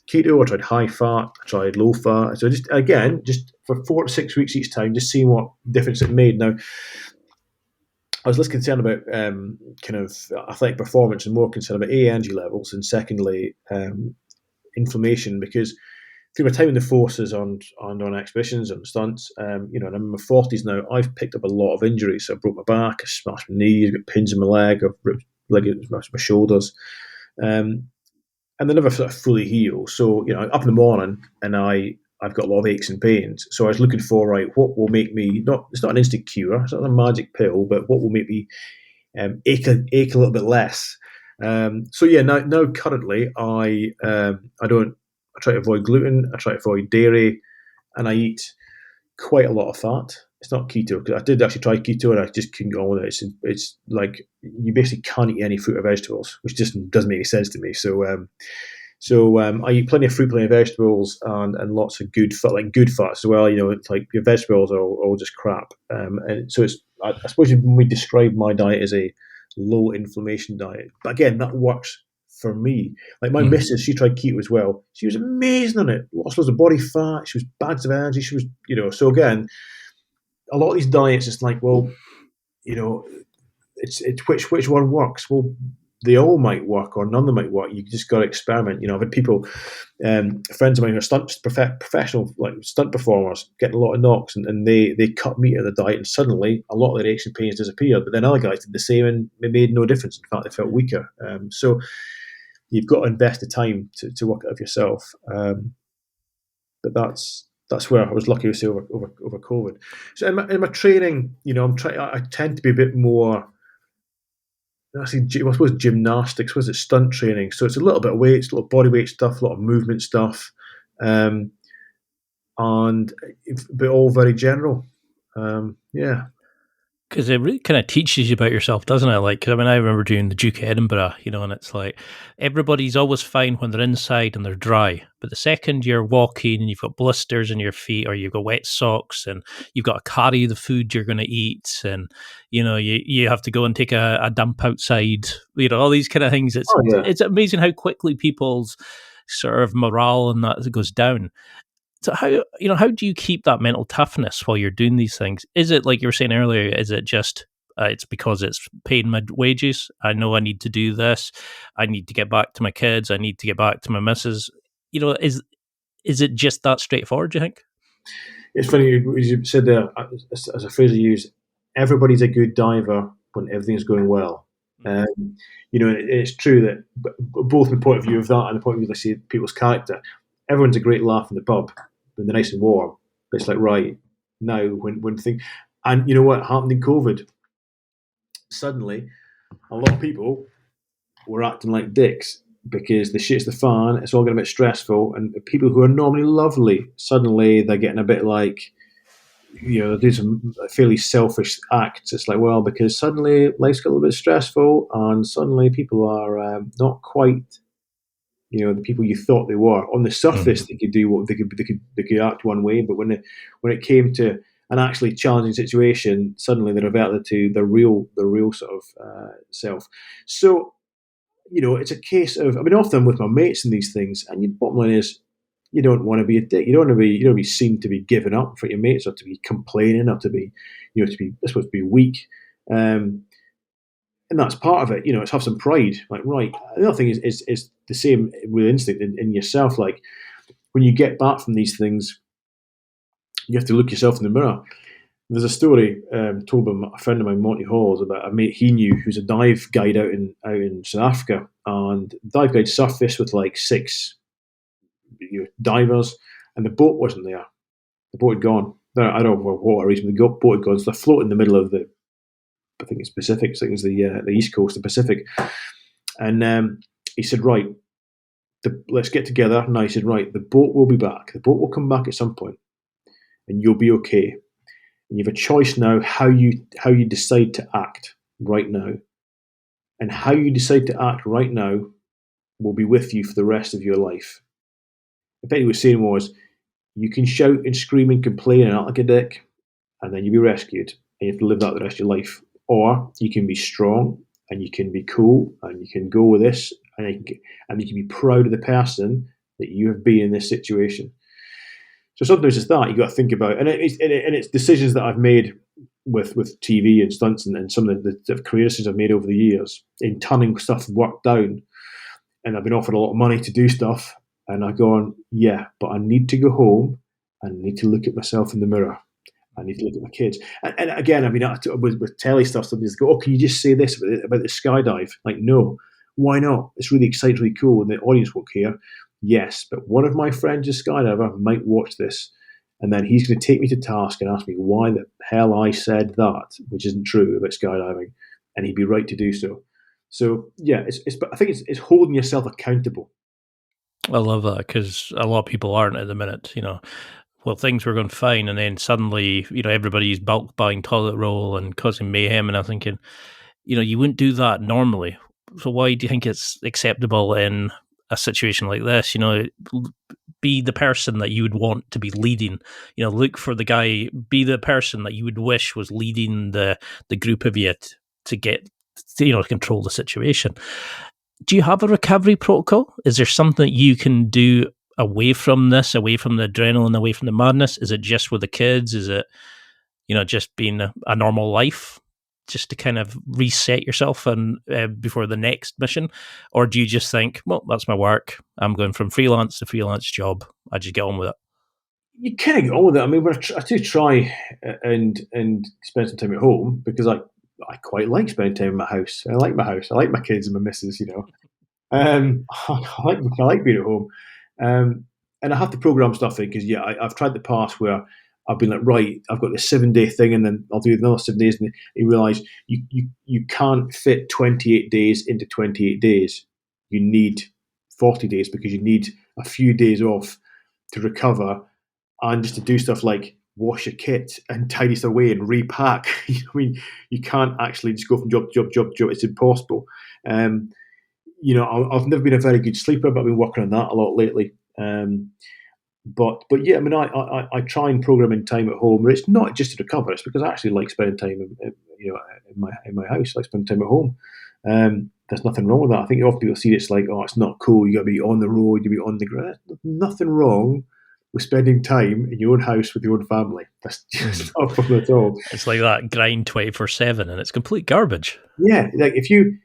keto. I tried high fat. I tried low fat. So just for 4 to 6 weeks each time, just seeing what difference it made. Now, I was less concerned about kind of athletic performance and more concerned about energy levels, and secondly, inflammation, because through my time in the forces on expeditions and stunts, and I'm in my 40s now, I've picked up a lot of injuries. So I broke my back, I smashed my knee, I've got pins in my leg, I've ripped my shoulders, and they never sort of fully heal. So up in the morning, and I've got a lot of aches and pains. So I was looking for, what will make me it's not an instant cure, it's not a magic pill, but what will make me ache a little bit less. Now currently I try to avoid gluten, I try to avoid dairy, and I eat quite a lot of fat. It's not keto, because I did actually try keto and I just couldn't go on with it. It's like you basically can't eat any fruit or vegetables, which just doesn't make any sense to me. So I eat plenty of fruit, plenty of vegetables, and lots of good fat, like good fats as well. It's like your vegetables are all just crap. And so I suppose when we describe my diet as a low inflammation diet, but again, that works for me. Like my missus, she tried keto as well. She was amazing on it. Lost loads of body fat. She was bags of energy. She was, so again, a lot of these diets, it's like, well, it's which one works. Well, they all might work, or none of them might work. You just got to experiment. I've had people, friends of mine who are professional like stunt performers, getting a lot of knocks, and they cut meat out of the diet, and suddenly a lot of their aches and pains disappeared. But then other guys did the same, and it made no difference. In fact, they felt weaker. So you've got to invest the time to work it out yourself. But that's where I was lucky to say over COVID. So in my training, I tend to be a bit more. I suppose gymnastics, was it stunt training? So it's a little bit of weights, a little body weight stuff, a lot of movement stuff, but all very general. Yeah. Because it really kind of teaches you about yourself, doesn't it? Like, I remember doing the Duke of Edinburgh, and it's like everybody's always fine when they're inside and they're dry. But the second you're walking and you've got blisters in your feet, or you've got wet socks, and you've got to carry the food you're going to eat, and you have to go and take a dump outside, all these kind of things. It's amazing how quickly people's sort of morale and that goes down. So how do you keep that mental toughness while you're doing these things? Is it like you were saying earlier? Is it just it's because it's paying my wages? I know I need to do this. I need to get back to my kids. I need to get back to my missus. Is it just that straightforward? Do you think? It's funny you said there, as a phrase I use. Everybody's a good diver when everything's going well. It's true that both the point of view of that and the point of view, let's say, people's character. Everyone's a great laugh in the pub when they're nice and warm. But it's like, right, now when things... And you know what happened in COVID? Suddenly, a lot of people were acting like dicks because the shit's the fan, it's all getting a bit stressful, and people who are normally lovely, suddenly they're getting a bit like, they're doing some fairly selfish acts. It's like, well, because suddenly life's got a little bit stressful, and suddenly people are not quite the people you thought they were. On the surface, they could do what they could act one way, but when it came to an actually challenging situation, suddenly they reverted to the real sort of self. So it's a case of, often with my mates and these things, and the bottom line is, you don't want to be a dick. You don't want to be seen to be giving up for your mates, or to be complaining, or to be, I suppose, to be weak. and that's part of it. You know, it's have some pride. Like, right. Another thing is the same with instinct in yourself. Like, when you get back from these things, you have to look yourself in the mirror. There's a story told by a friend of mine, Monty Halls, about a mate he knew who's a dive guide out in South Africa, and the dive guide surfaced with like 6 divers, and the boat wasn't there. The boat had gone. I don't know for what reason. The boat had gone, so they're floating in the middle of I think it's Pacific. I think it's the East Coast, the Pacific. And he said, right, let's get together. And I said, right, the boat will be back. The boat will come back at some point, and you'll be okay. And you have a choice now how you decide to act right now. And how you decide to act right now will be with you for the rest of your life. In fact, what he was saying was, you can shout and scream and complain and act like a dick, and then you'll be rescued, and you have to live that the rest of your life. Or you can be strong, and you can be cool, and you can go with this, and you can be proud of the person that you have been in this situation. So sometimes it's that you got to think about, and it's decisions that I've made with TV and stunts and some of the career decisions I've made over the years in turning stuff work down, and I've been offered a lot of money to do stuff, and I go on, yeah, but I need to go home and I need to look at myself in the mirror. I need to look at my kids. And again, I mean, with telly stuff, somebody just go, oh, can you just say this about the skydive? Like, no, why not? It's really exciting, really cool, and the audience won't care. Yes, but one of my friends, a skydiver, might watch this, and then he's going to take me to task and ask me why the hell I said that, which isn't true about skydiving, and he'd be right to do so. So yeah, I think it's holding yourself accountable. I love that, because a lot of people aren't at the minute. Well, things were going fine, and then suddenly, everybody's bulk buying toilet roll and causing mayhem, and I'm thinking, you wouldn't do that normally. So why do you think it's acceptable in a situation like this? Be the person that you would want to be leading. Look for the guy. Be the person that you would wish was leading the group of you to get to control the situation. Do you have a recovery protocol? Is there something that you can do away from this, away from the adrenaline, away from the madness? Is it just with the kids? Is it just being a normal life, just to kind of reset yourself and before the next mission? Or do you just think, well, that's my work, I'm going from freelance to freelance job, I just get on with it? You kind of get on with it. I mean, I do try and spend some time at home, because I quite like spending time in my house. I like my house. I like my kids and my missus. I like being at home, and I have to program stuff in, because I've tried the past where I've been like, right, I've got this 7-day thing, and then I'll do another 7 days, and you realise you can't fit 28 days into 28 days. You need 40 days, because you need a few days off to recover, and just to do stuff like wash your kit and tidy stuff away and repack. I mean, you can't actually just go from job to job. It's impossible. I've never been a very good sleeper, but I've been working on that a lot lately. But yeah, I mean, I try and program in time at home, where it's not just to recover. It's because I actually like spending time, in my house. I like spending time at home. There's nothing wrong with that. I think often people see it's like, oh, it's not cool. You got to be on the road. You be on the ground. There's nothing wrong with spending time in your own house with your own family. That's just not a problem at all. It's like that grind 24/7, and it's complete garbage. Yeah, like if you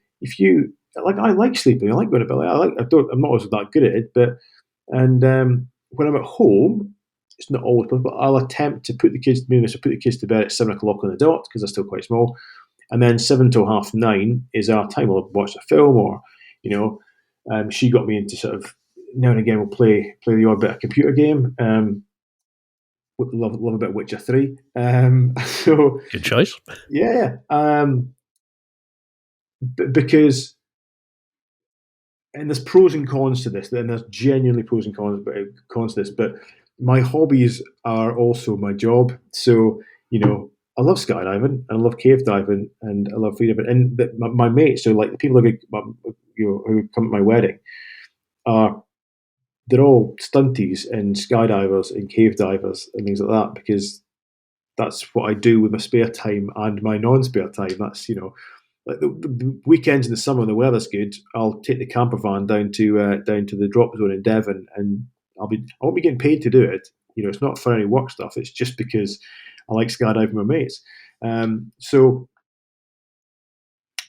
like, I like sleeping. I like going to bed. I'm not always that good at it, but when I'm at home, it's not always possible. But I'll attempt to put the kids to bed at 7 o'clock on the dot, because they're still quite small, and then 7 till 9:30 is our time. We'll watch a film, or she got me into sort of, now and again we'll play the odd bit of computer game. Love a bit of Witcher 3. So good choice. Yeah. Because, and there's pros and cons to this, and there's genuinely pros and cons to this, but my hobbies are also my job. So, I love skydiving, and I love cave diving, and I love freediving. And my mates, so like the people who come to my wedding, they're all stunties and skydivers and cave divers and things like that, because that's what I do with my spare time and my non-spare time. That's, like the weekends in the summer when the weather's good, I'll take the camper van down to the drop zone in Devon, and I won't be getting paid to do it. It's not for any work stuff. It's just because I like skydiving with my mates. So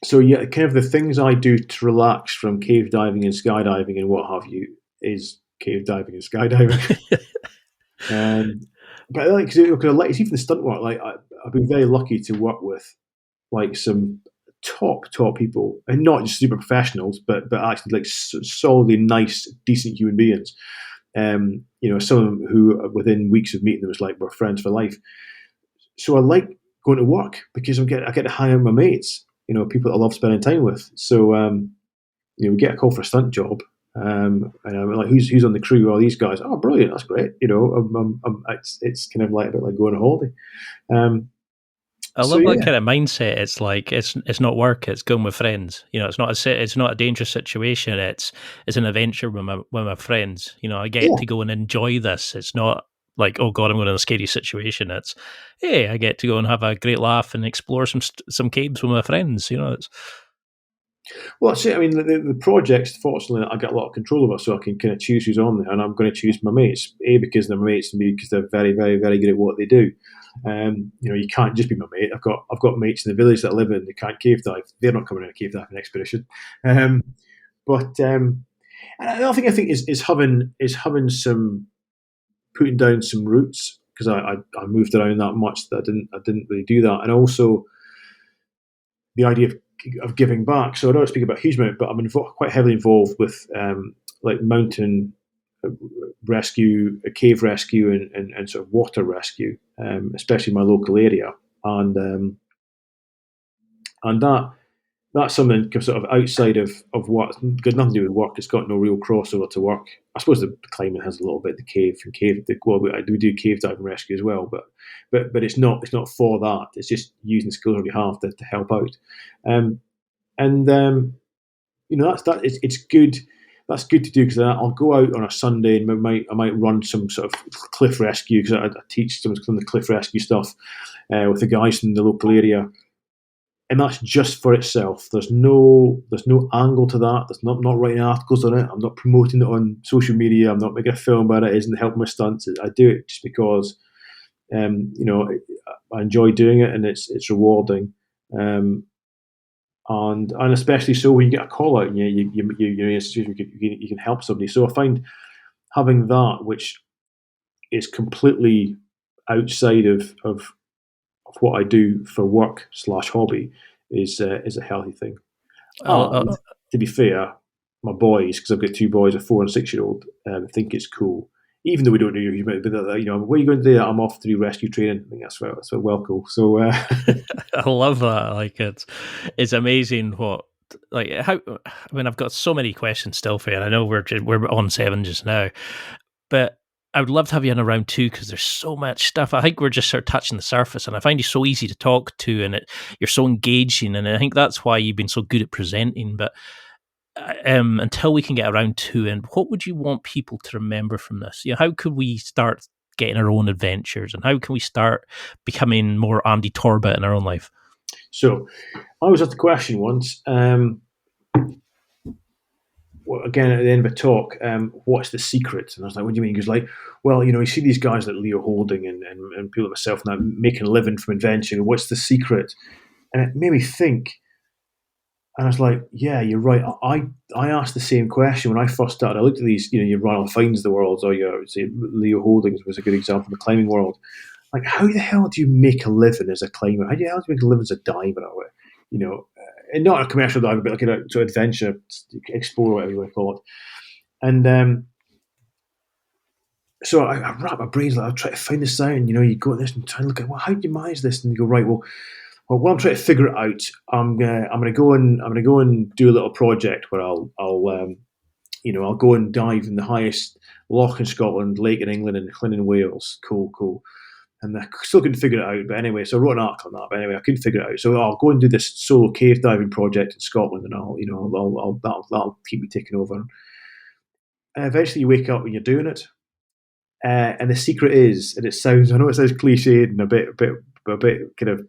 So yeah, kind of the things I do to relax from cave diving and skydiving and what have you is cave diving and skydiving. But I like, because I like, it's even the stunt work. Like I've been very lucky to work with like some top people, and not just super professionals, but actually like solidly nice, decent human beings. Some of them who within weeks of meeting them was like we're friends for life. So I like going to work because I get to hang out with my mates. People that I love spending time with. So we get a call for a stunt job. And I'm like, who's on the crew? Oh, these guys. Oh, brilliant! That's great. It's kind of like a bit like going on holiday. I So love that yeah, kind of mindset. It's like it's not work; it's going with friends. It's not a dangerous situation. It's an adventure with my friends. I get yeah. to go and enjoy this. It's not like, oh god, I'm going in a scary situation. It's, hey, I get to go and have a great laugh and explore some caves with my friends. It's Well, that's it. I mean, the projects, fortunately, I get a lot of control over, so I can kind of choose who's on there, and I'm going to choose my mates. A, because they're my mates, and B, because they're very, very, very good at what they do. You can't just be my mate. I've got mates in the village that I live in. They can't cave dive. They're not coming on a cave diving expedition. Um, but and another thing I think is having some putting down some roots, because I moved around that much that I didn't really do that, and also the idea of giving back. So I don't speak about a huge amount, but I'm quite heavily involved with like mountain rescue, cave rescue, and sort of water rescue, especially in my local area, and that's something sort of outside of what got nothing to do with work. It's got no real crossover to work. I suppose the climbing has a little bit. The cave. I do cave diving rescue as well, but it's not for that. It's just using the skills we have to help out. Um, and it's good. That's good to do, because I'll go out on a Sunday and I might run some sort of cliff rescue, because I teach some of the cliff rescue stuff with the guys in the local area, and that's just for itself. There's no angle to that. There's not writing articles on it. I'm not promoting it on social media. I'm not making a film about it. It isn't helping my stunts. I do it just because I enjoy doing it, and it's rewarding. And especially so when you get a call out and you're in a situation where you can help somebody. So I find having that, which is completely outside of what I do for work slash hobby, is a healthy thing. And to be fair, my boys, because I've got two boys, a 4 and 6 year old, think it's cool. Even though we don't do huge amount, but where are you going to do that? I'm off to do rescue training. I think that's well cool. So I love that. Like it's amazing what, like, how. I mean, I've got so many questions still for you, and I know we're on 7 just now, but I would love to have you in around 2, because there's so much stuff. I think we're just sort of touching the surface, and I find you so easy to talk to, and you're so engaging, and I think that's why you've been so good at presenting. But until we can get around 2, and what would you want people to remember from this? How could we start getting our own adventures, and how can we start becoming more Andy Torbet in our own life? So I was asked the question once. Again, at the end of a talk, what's the secret? And I was like, what do you mean? He goes like, well, you see these guys like Leo Holding and people like myself now making a living from invention. What's the secret? And it made me think. And I was like, yeah, you're right. I asked the same question when I first started. I looked at these, your Ronald Fines of the world, or your, say, Leo Holdings was a good example in the climbing world. Like, how the hell do you make a living as a climber? How the hell do you make a living as a diver? And not a commercial diver, but like a sort of adventure explorer, whatever you want to call it. And so I wrap my brains, like I try to find the sound. You go at this and try and look at, well, how do you manage this? And you go, right, well, while I'm trying to figure it out, I'm gonna go and do a little project where I'll go and dive in the highest loch in Scotland, lake in England, and Llyn in Wales. Cool. And I still couldn't figure it out. But anyway, so I wrote an article on that. But anyway, I couldn't figure it out. So I'll go and do this solo cave diving project in Scotland, and that'll keep me ticking over. And eventually, you wake up and you're doing it. And the secret is, and I know it sounds cliched and a bit kind of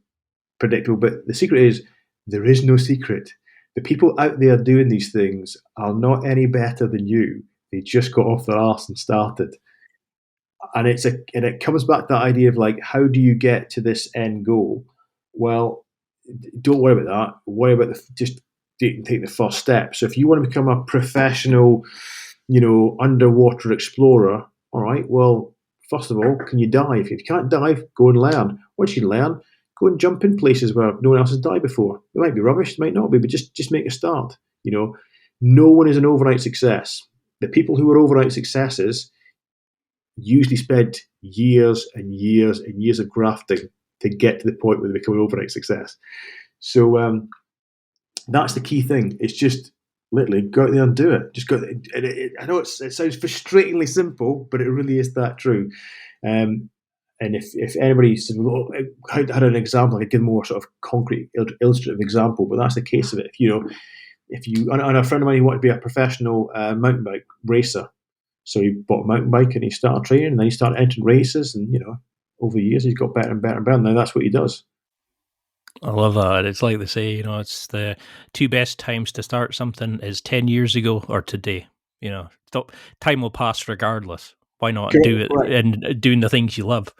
predictable, but the secret is there is no secret. The people out there doing these things are not any better than you. They just got off their arse and started. And it comes back to that idea of like, how do you get to this end goal? Well, don't worry about that. Worry about just take the first step. So if you want to become a professional, underwater explorer, all right, well, first of all, can you dive? If you can't dive, go and learn. Once you learn, go and jump in places where no one else has dived before. It might be rubbish, it might not be, but just make a start. No one is an overnight success. The people who are overnight successes usually spend years and years and years of grafting to get to the point where they become an overnight success. So that's the key thing. It's just literally go out there and do it. Just go. I know it sounds frustratingly simple, but it really is that true. And if anybody said, well, I had an example, I could give more sort of concrete, illustrative example, but that's the case of it. If you and a friend of mine, he wanted to be a professional mountain bike racer, so he bought a mountain bike and he started training, and then he started entering races, and over the years he's got better and better and better. Now that's what he does. I love that. It's like they say, it's the two best times to start something is 10 years ago or today. Time will pass regardless. Why not do it and doing the things you love?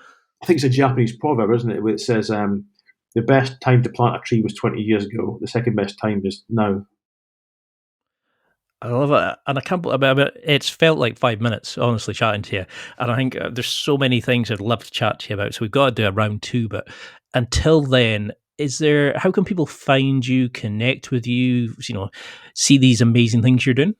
I think it's a Japanese proverb, isn't it? Where it says the best time to plant a tree was 20 years ago. The second best time is now. I love it. And I can't believe it. It's felt like 5 minutes, honestly, chatting to you. And I think there's so many things I'd love to chat to you about. So we've got to do a round 2. But until then, how can people find you, connect with you, see these amazing things you're doing?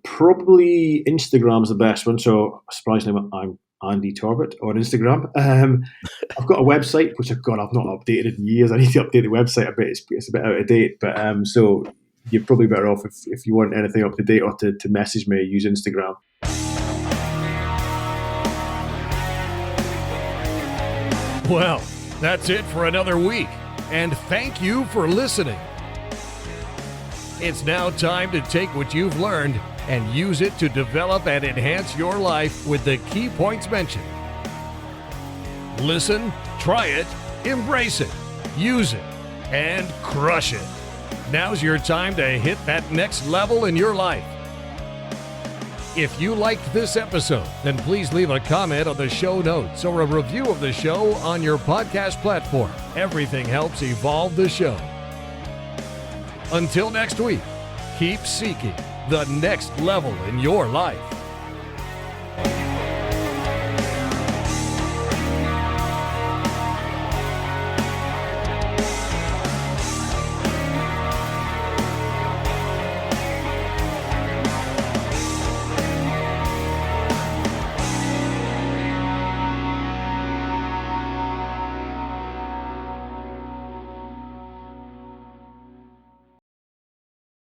Probably Instagram's the best one. So surprisingly, I'm Andy Torbet on Instagram. I've got a website, which I've not updated in years. I need to update the website a bit. It's a bit out of date. But so you're probably better off if you want anything up to date or to message me, use Instagram. Well, that's it for another week, and thank you for listening. It's now time to take what you've learned and use it to develop and enhance your life with the key points mentioned. Listen, try it, embrace it, use it, and crush it. Now's your time to hit that next level in your life. If you liked this episode, then please leave a comment on the show notes or a review of the show on your podcast platform. Everything helps evolve the show. Until next week, keep seeking the next level in your life.